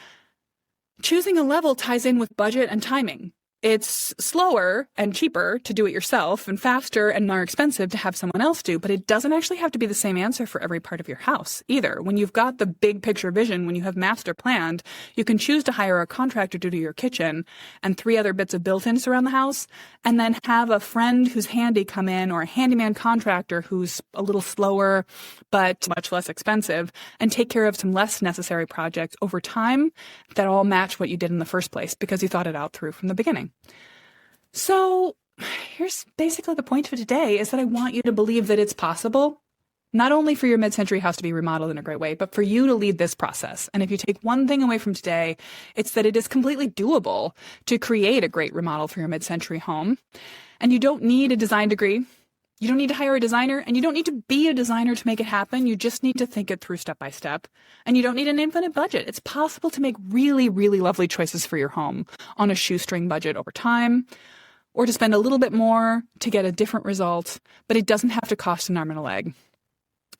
choosing a level ties in with budget and timing. It's slower and cheaper to do it yourself and faster and more expensive to have someone else do, but it doesn't actually have to be the same answer for every part of your house either. When you've got the big picture vision, when you have master planned, you can choose to hire a contractor to do your kitchen and 3 other bits of built-ins around the house, and then have a friend who's handy come in, or a handyman contractor who's a little slower but much less expensive, and take care of some less necessary projects over time that all match what you did in the first place because you thought it out through from the beginning. So here's basically the point of today, is that I want you to believe that it's possible, not only for your mid-century house to be remodeled in a great way, but for you to lead this process. And if you take one thing away from today, it's that it is completely doable to create a great remodel for your mid-century home. And you don't need a design degree. You don't need to hire a designer, and you don't need to be a designer to make it happen. You just need to think it through step by step. And you don't need an infinite budget. It's possible to make really, really lovely choices for your home on a shoestring budget over time, or to spend a little bit more to get a different result, but it doesn't have to cost an arm and a leg.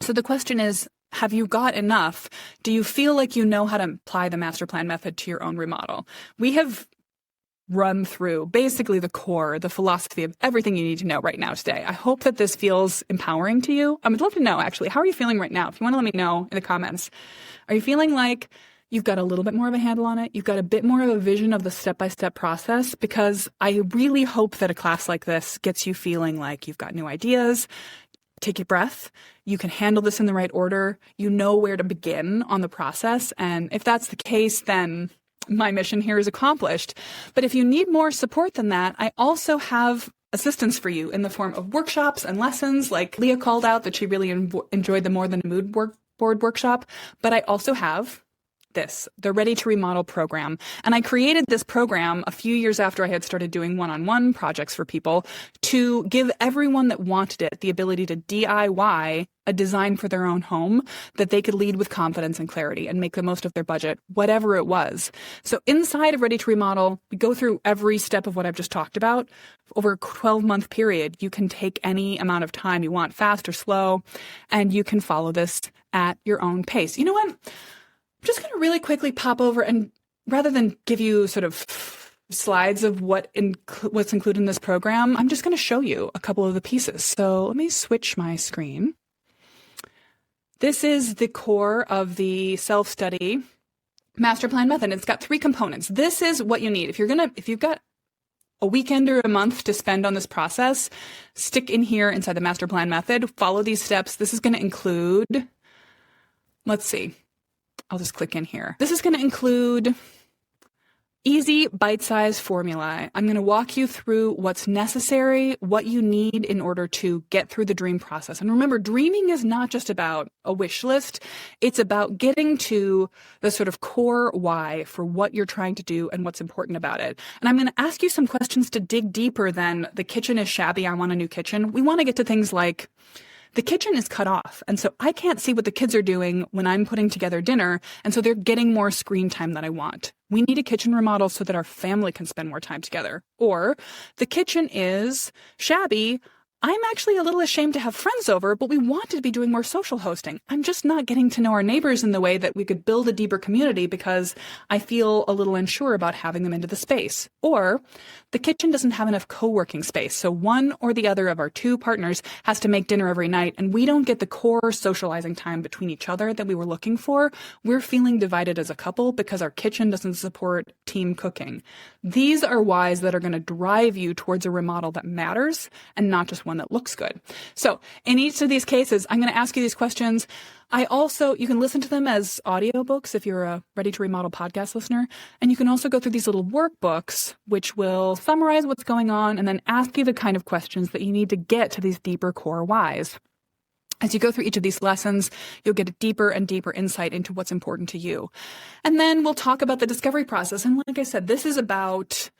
So the question is, have you got enough? Do you feel like you know how to apply the master plan method to your own remodel? We have run through basically the core, the philosophy of everything you need to know right now today. I hope that this feels empowering to you. I would love to know, actually, how are you feeling right now? If you want to let me know in the comments, are you feeling like you've got a little bit more of a handle on it? You've got a bit more of a vision of the step-by-step process? Because I really hope that a class like this gets you feeling like you've got new ideas. Take a breath. You can handle this in the right order. You know where to begin on the process. And if that's the case, then my mission here is accomplished. But if you need more support than that, I also have assistance for you in the form of workshops and lessons, like Leah called out that she really enjoyed the More Than a Mood board workshop. But I also have the Ready to Remodel program. And I created this program a few years after I had started doing one-on-one projects for people to give everyone that wanted it the ability to DIY a design for their own home that they could lead with confidence and clarity and make the most of their budget, whatever it was. So inside of Ready to Remodel, we go through every step of what I've just talked about. Over a 12-month period, you can take any amount of time you want, fast or slow, and you can follow this at your own pace. You know what? I'm just going to really quickly pop over, and rather than give you sort of slides of what's included in this program, I'm just going to show you a couple of the pieces. So let me switch my screen. This is the core of the self-study master plan method. It's got 3 components. This is what you need. If you've got a weekend or a month to spend on this process, stick in here inside the master plan method, follow these steps. This is going to include, let's see. I'll just click in here. This is going to include easy bite-sized formulae. I'm going to walk you through what's necessary, what you need in order to get through the dream process. And remember, dreaming is not just about a wish list. It's about getting to the sort of core why for what you're trying to do and what's important about it. And I'm going to ask you some questions to dig deeper than the kitchen is shabby, I want a new kitchen. We want to get to things like, the kitchen is cut off, and so I can't see what the kids are doing when I'm putting together dinner, and so they're getting more screen time than I want. We need a kitchen remodel so that our family can spend more time together. Or the kitchen is shabby. I'm actually a little ashamed to have friends over, but we wanted to be doing more social hosting. I'm just not getting to know our neighbors in the way that we could build a deeper community because I feel a little unsure about having them into the space. Or the kitchen doesn't have enough co-working space, so one or the other of our 2 partners has to make dinner every night, and we don't get the core socializing time between each other that we were looking for. We're feeling divided as a couple because our kitchen doesn't support team cooking. These are whys that are going to drive you towards a remodel that matters and not just one that looks good. So in each of these cases, I'm going to ask you these questions. You can listen to them as audiobooks if you're a Ready to Remodel podcast listener. And you can also go through these little workbooks, which will summarize what's going on and then ask you the kind of questions that you need to get to these deeper core whys. As you go through each of these lessons, you'll get a deeper and deeper insight into what's important to you. And then we'll talk about the discovery process. And like I said, this is about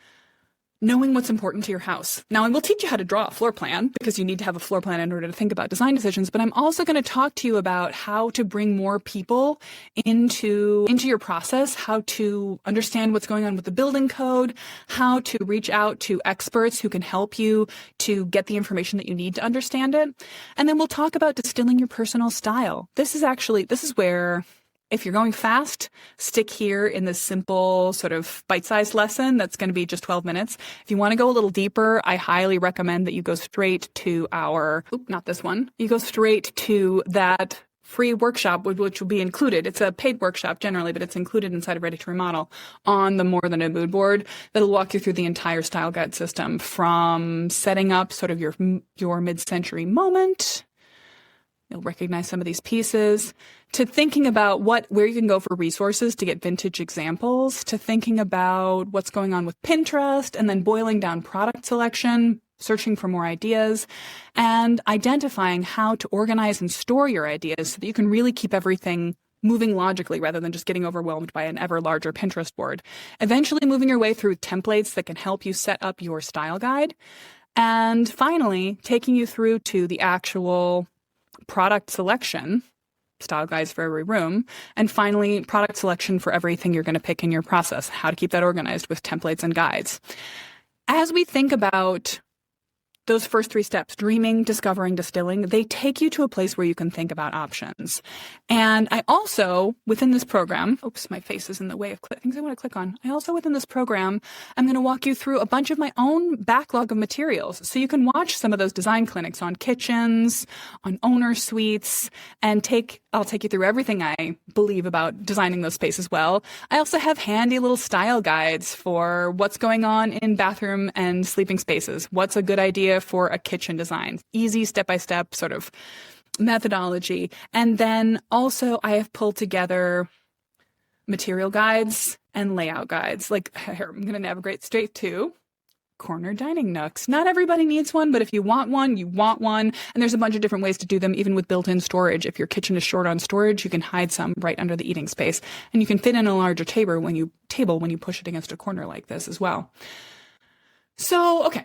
knowing what's important to your house. Now, I will teach you how to draw a floor plan because you need to have a floor plan in order to think about design decisions, but I'm also going to talk to you about how to bring more people into your process, how to understand what's going on with the building code, how to reach out to experts who can help you to get the information that you need to understand it. And then we'll talk about distilling your personal style. This is where, if you're going fast, stick here in this simple sort of bite-sized lesson that's going to be just 12 minutes. If you want to go a little deeper, I highly recommend that you go straight to You go straight to that free workshop, which will be included. It's a paid workshop generally, but it's included inside of Ready to Remodel on the More Than a Mood board that'll walk you through the entire style guide system from setting up sort of your mid-century moment. You'll recognize some of these pieces, to thinking about where you can go for resources to get vintage examples, to thinking about what's going on with Pinterest, and then boiling down product selection, searching for more ideas, and identifying how to organize and store your ideas so that you can really keep everything moving logically rather than just getting overwhelmed by an ever larger Pinterest board. Eventually moving your way through templates that can help you set up your style guide. And finally, taking you through to the actual product selection, style guides for every room, and finally, product selection for everything you're going to pick in your process, how to keep that organized with templates and guides. As we think about those first three steps, dreaming, discovering, distilling, they take you to a place where you can think about options. And I also, within this program, my face is in the way of things I want to click on. Within this program, I'm going to walk you through a bunch of my own backlog of materials. So you can watch some of those design clinics on kitchens, on owner suites, and I'll take you through everything I believe about designing those spaces well. I also have handy little style guides for what's going on in bathroom and sleeping spaces. What's a good idea for a kitchen design? Easy step-by-step sort of methodology. And then also I have pulled together material guides and layout guides. Like here, I'm going to navigate straight to corner dining nooks. Not everybody needs one, but if you want one, you want one. And there's a bunch of different ways to do them, even with built-in storage. If your kitchen is short on storage, you can hide some right under the eating space. And you can fit in a larger table when you push it against a corner like this as well. So, okay.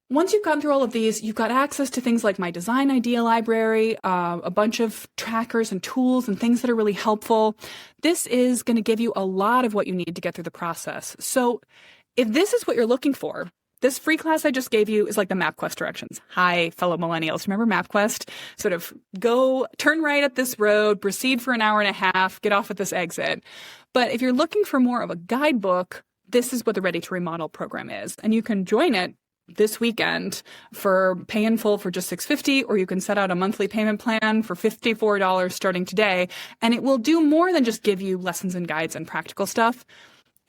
Once you've gone through all of these, you've got access to things like my design idea library, a bunch of trackers and tools and things that are really helpful. This is going to give you a lot of what you need to get through the process. So if this is what you're looking for, this free class I just gave you is like the MapQuest directions. Hi, fellow millennials. Remember MapQuest? Sort of go, turn right at this road, proceed for an hour and a half, get off at this exit. But if you're looking for more of a guidebook, this is what the Ready to Remodel program is. And you can join it this weekend for pay in full for just $650, or you can set out a monthly payment plan for $54 starting today. And it will do more than just give you lessons and guides and practical stuff.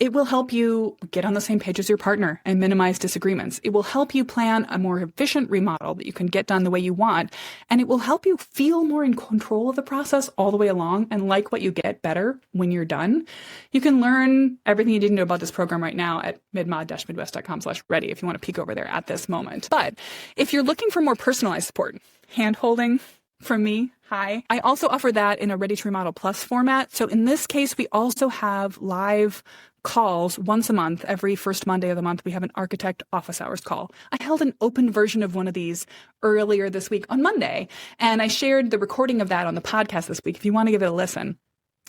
It will help you get on the same page as your partner and minimize disagreements. It will help you plan a more efficient remodel that you can get done the way you want. And it will help you feel more in control of the process all the way along and like what you get better when you're done. You can learn everything you didn't know about this program right now at midmod-midwest.com/ready if you want to peek over there at this moment. But if you're looking for more personalized support, hand-holding from me, hi. I also offer that in a Ready to Remodel Plus format. So in this case, we also have live calls once a month. Every first Monday of the month, we have an architect office hours call. I held an open version of one of these earlier this week on Monday, and I shared the recording of that on the podcast this week if you want to give it a listen.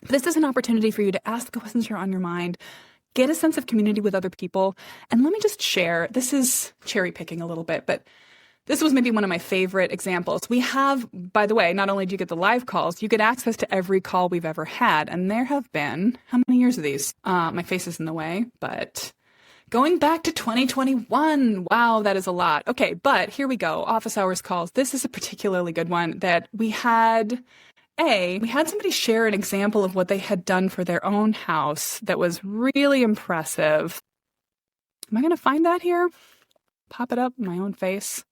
This is an opportunity for you to ask the questions that are on your mind, get a sense of community with other people. And let me just share, this is cherry picking a little bit, but this was maybe one of my favorite examples. We have, by the way, not only do you get the live calls, you get access to every call we've ever had. And there have been, how many years of these? My face is in the way, but going back to 2021. Wow, that is a lot. Okay, but here we go. Office hours calls. This is a particularly good one that we had. We had somebody share an example of what they had done for their own house that was really impressive. Am I going to find that here? Pop it up in my own face.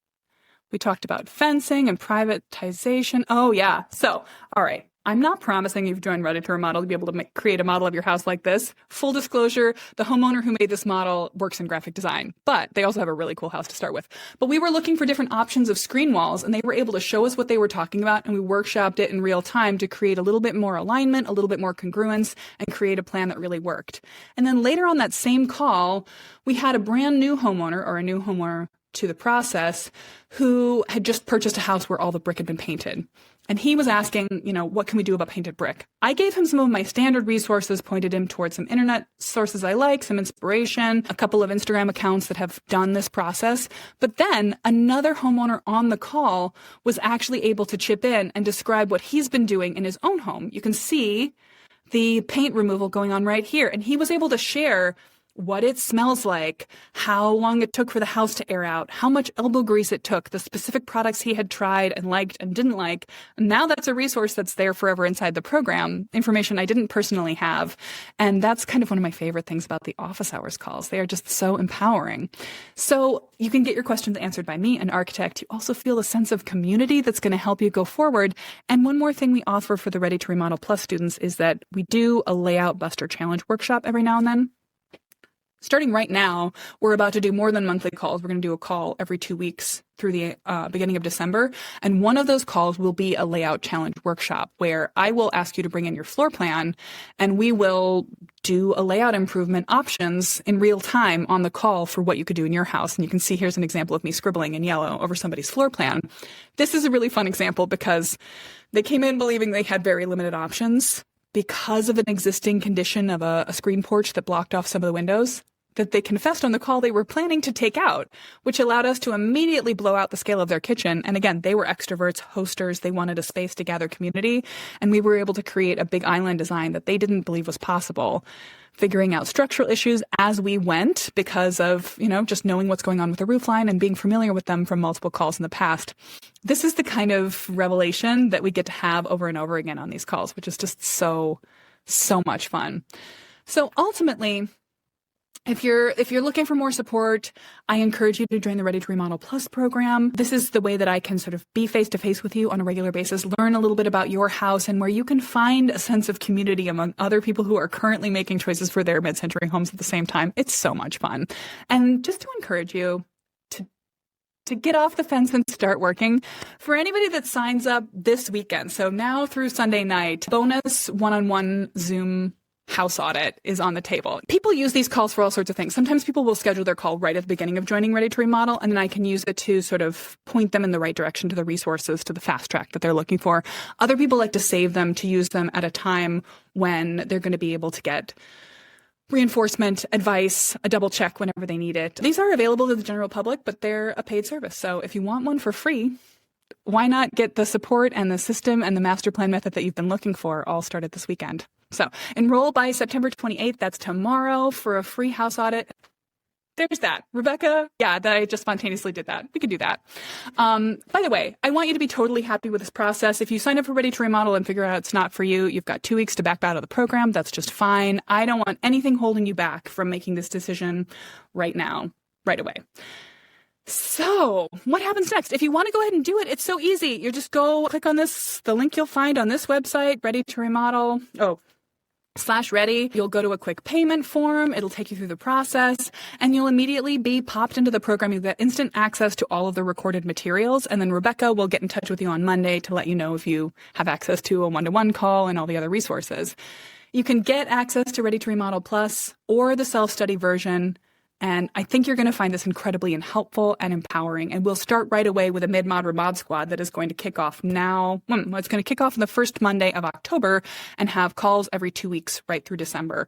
We talked about fencing and privatization. Oh, yeah. So, all right. I'm not promising you've joined Ready to Remodel to be able to create a model of your house like this. Full disclosure, the homeowner who made this model works in graphic design, but they also have a really cool house to start with. But we were looking for different options of screen walls, and they were able to show us what they were talking about, and we workshopped it in real time to create a little bit more alignment, a little bit more congruence, and create a plan that really worked. And then later on that same call, we had a brand new homeowner, or a new homeowner to the process, who had just purchased a house where all the brick had been painted. And he was asking, what can we do about painted brick? I gave him some of my standard resources, pointed him towards some internet sources I like, some inspiration, a couple of Instagram accounts that have done this process. But then another homeowner on the call was actually able to chip in and describe what he's been doing in his own home. You can see the paint removal going on right here. And he was able to share what it smells like, how long it took for the house to air out, how much elbow grease it took, the specific products he had tried and liked and didn't like. And now that's a resource that's there forever inside the program, information I didn't personally have. And that's kind of one of my favorite things about the office hours calls. They are just so empowering. So you can get your questions answered by me, an architect. You also feel a sense of community that's going to help you go forward. And one more thing we offer for the Ready to Remodel Plus students is that we do a Layout Buster Challenge workshop every now and then. Starting right now, we're about to do more than monthly calls. We're going to do a call every 2 weeks through the beginning of December. And one of those calls will be a layout challenge workshop where I will ask you to bring in your floor plan and we will do a layout improvement options in real time on the call for what you could do in your house. And you can see here's an example of me scribbling in yellow over somebody's floor plan. This is a really fun example because they came in believing they had very limited options because of an existing condition of a screen porch that blocked off some of the windows that they confessed on the call they were planning to take out, which allowed us to immediately blow out the scale of their kitchen. And again, they were extroverts, hosters. They wanted a space to gather community. And we were able to create a big island design that they didn't believe was possible, figuring out structural issues as we went because of, just knowing what's going on with the roof line and being familiar with them from multiple calls in the past. This is the kind of revelation that we get to have over and over again on these calls, which is just so much fun. So ultimately, if you're looking for more support, I encourage you to join the Ready to Remodel Plus program. This is the way that I can sort of be face-to-face with you on a regular basis, learn a little bit about your house and where you can find a sense of community among other people who are currently making choices for their mid-century homes at the same time. It's so much fun. And just to encourage you to get off the fence and start working, for anybody that signs up this weekend, so now through Sunday night, bonus one-on-one Zoom house audit is on the table. People use these calls for all sorts of things. Sometimes people will schedule their call right at the beginning of joining Ready to Remodel, and then I can use it to sort of point them in the right direction to the resources, to the fast track that they're looking for. Other people like to save them to use them at a time when they're going to be able to get reinforcement, advice, a double check whenever they need it. These are available to the general public, but they're a paid service. So if you want one for free, why not get the support and the system and the master plan method that you've been looking for all started this weekend? So enroll by September 28th. That's tomorrow for a free house audit. There's that. Rebecca, that I just spontaneously did that. We could do that. By the way, I want you to be totally happy with this process. If you sign up for Ready to Remodel and figure out it's not for you, you've got 2 weeks to back out of the program. That's just fine. I don't want anything holding you back from making this decision right now, right away. So what happens next? If you want to go ahead and do it, it's so easy. You just go click on the link you'll find on this website, Ready to Remodel. /ready. You'll go to a quick payment form. It'll take you through the process and you'll immediately be popped into the program. You'll get instant access to all of the recorded materials. And then Rebecca will get in touch with you on Monday to let you know if you have access to a one-to-one call and all the other resources. You can get access to Ready to Remodel Plus or the self-study version. And I think you're going to find this incredibly helpful and empowering. And we'll start right away with a Mid Mod Remodel squad that is going to kick off now. It's going to kick off on the first Monday of October and have calls every 2 weeks right through December,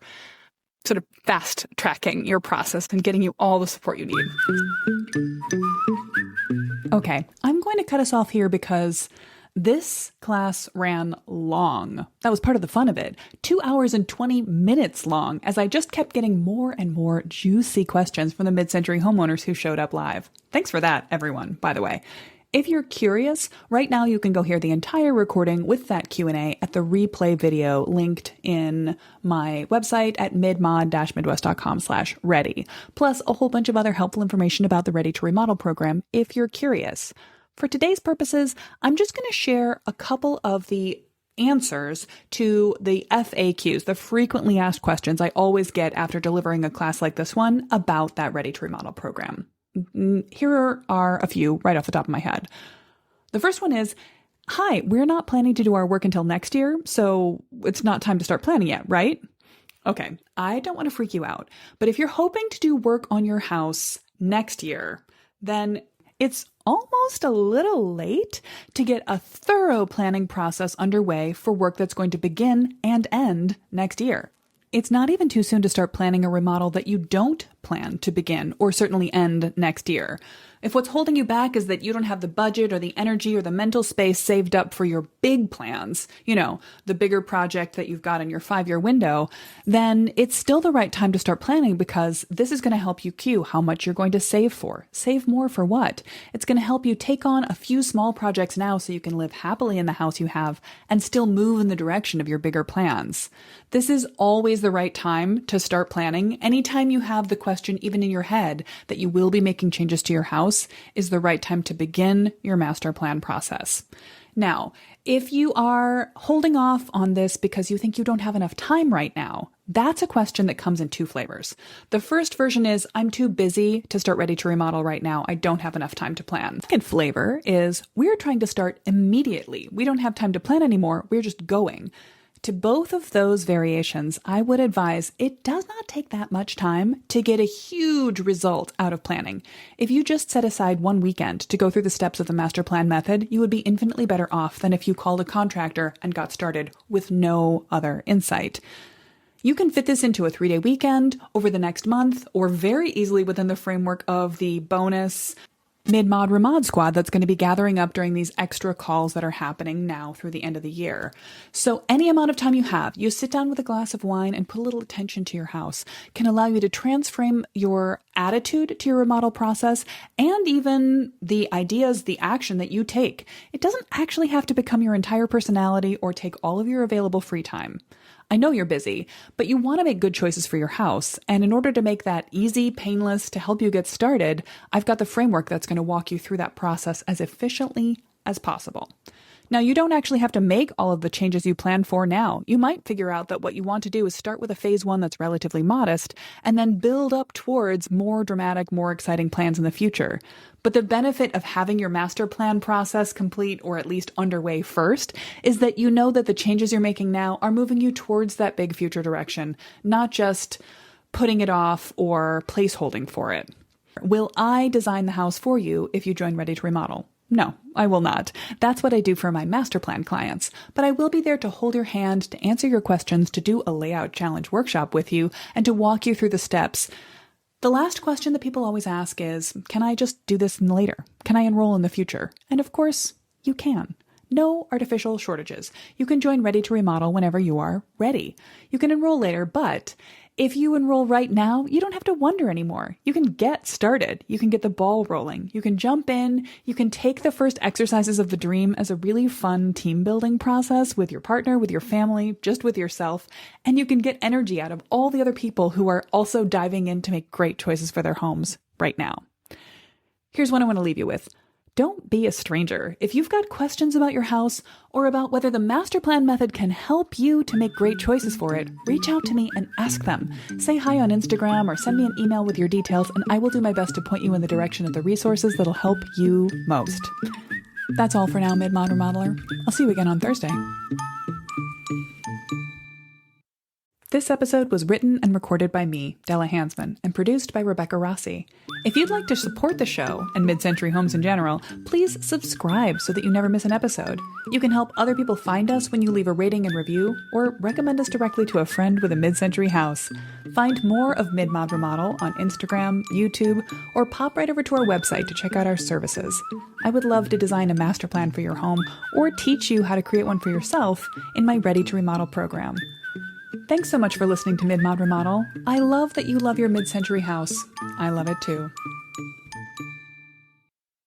sort of fast tracking your process and getting you all the support you need. Okay, I'm going to cut us off here because this class ran long. That was part of the fun of it. 2 hours and 20 minutes long, as I just kept getting more and more juicy questions from the mid-century homeowners who showed up live. Thanks for that, everyone, by the way. If you're curious, right now you can go hear the entire recording with that Q&A at the replay video linked in my website at midmod-midwest.com/ready, plus a whole bunch of other helpful information about the Ready to Remodel program if you're curious. For today's purposes, I'm just going to share a couple of the answers to the FAQs, the frequently asked questions I always get after delivering a class like this one about that Ready to Remodel program. Here are a few right off the top of my head. The first one is, hi, we're not planning to do our work until next year, so it's not time to start planning yet, right? Okay, I don't want to freak you out, but if you're hoping to do work on your house next year, then it's almost a little late to get a thorough planning process underway for work that's going to begin and end next year. It's not even too soon to start planning a remodel that you don't plan to begin or certainly end next year. If what's holding you back is that you don't have the budget or the energy or the mental space saved up for your big plans, the bigger project that you've got in your 5-year window, then it's still the right time to start planning, because this is going to help you cue how much you're going to save for. Save more for what? It's going to help you take on a few small projects now so you can live happily in the house you have and still move in the direction of your bigger plans. This is always the right time to start planning. Anytime you have the question even in your head that you will be making changes to your house is the right time to begin your master plan process. Now, if you are holding off on this because you think you don't have enough time right now, that's a question that comes in two flavors. The first version is, I'm too busy to start Ready to Remodel right now. I don't have enough time to plan. The second flavor is, we're trying to start immediately. We don't have time to plan anymore. We're just going. To both of those variations, I would advise it does not take that much time to get a huge result out of planning. If you just set aside one weekend to go through the steps of the master plan method, you would be infinitely better off than if you called a contractor and got started with no other insight. You can fit this into a 3-day weekend, over the next month, or very easily within the framework of the bonus Mid Mod Remodel squad that's going to be gathering up during these extra calls that are happening now through the end of the year. So any amount of time you have, you sit down with a glass of wine and put a little attention to your house, can allow you to transform your attitude to your remodel process and even the ideas, the action that you take. It doesn't actually have to become your entire personality or take all of your available free time. I know you're busy, but you want to make good choices for your house. And in order to make that easy, painless, to help you get started, I've got the framework that's going to walk you through that process as efficiently as possible. Now, you don't actually have to make all of the changes you plan for now. You might figure out that what you want to do is start with a phase 1 that's relatively modest and then build up towards more dramatic, more exciting plans in the future. But the benefit of having your master plan process complete, or at least underway first, is that you know that the changes you're making now are moving you towards that big future direction, not just putting it off or placeholding for it. Will I design the house for you if you join Ready to Remodel? No, I will not. That's what I do for my master plan clients. But I will be there to hold your hand, to answer your questions, to do a layout challenge workshop with you, and to walk you through the steps. The last question that people always ask is, can I just do this later? Can I enroll in the future? And of course, you can. No artificial shortages. You can join Ready to Remodel whenever you are ready. You can enroll later, but if you enroll right now, you don't have to wonder anymore. You can get started. You can get the ball rolling. You can jump in. You can take the first exercises of the dream as a really fun team building process with your partner, with your family, just with yourself. And you can get energy out of all the other people who are also diving in to make great choices for their homes right now. Here's what I want to leave you with. Don't be a stranger. If you've got questions about your house or about whether the master plan method can help you to make great choices for it, reach out to me and ask them. Say hi on Instagram or send me an email with your details, and I will do my best to point you in the direction of the resources that'll help you most. That's all for now, Mid Mod Remodeler. I'll see you again on Thursday. This episode was written and recorded by me, Della Hansman, and produced by Rebecca Rossi. If you'd like to support the show and mid-century homes in general, please subscribe so that you never miss an episode. You can help other people find us when you leave a rating and review, or recommend us directly to a friend with a mid-century house. Find more of Mid Mod Remodel on Instagram, YouTube, or pop right over to our website to check out our services. I would love to design a master plan for your home or teach you how to create one for yourself in my Ready to Remodel program. Thanks so much for listening to Mid Mod Remodel. I love that you love your mid-century house. I love it too.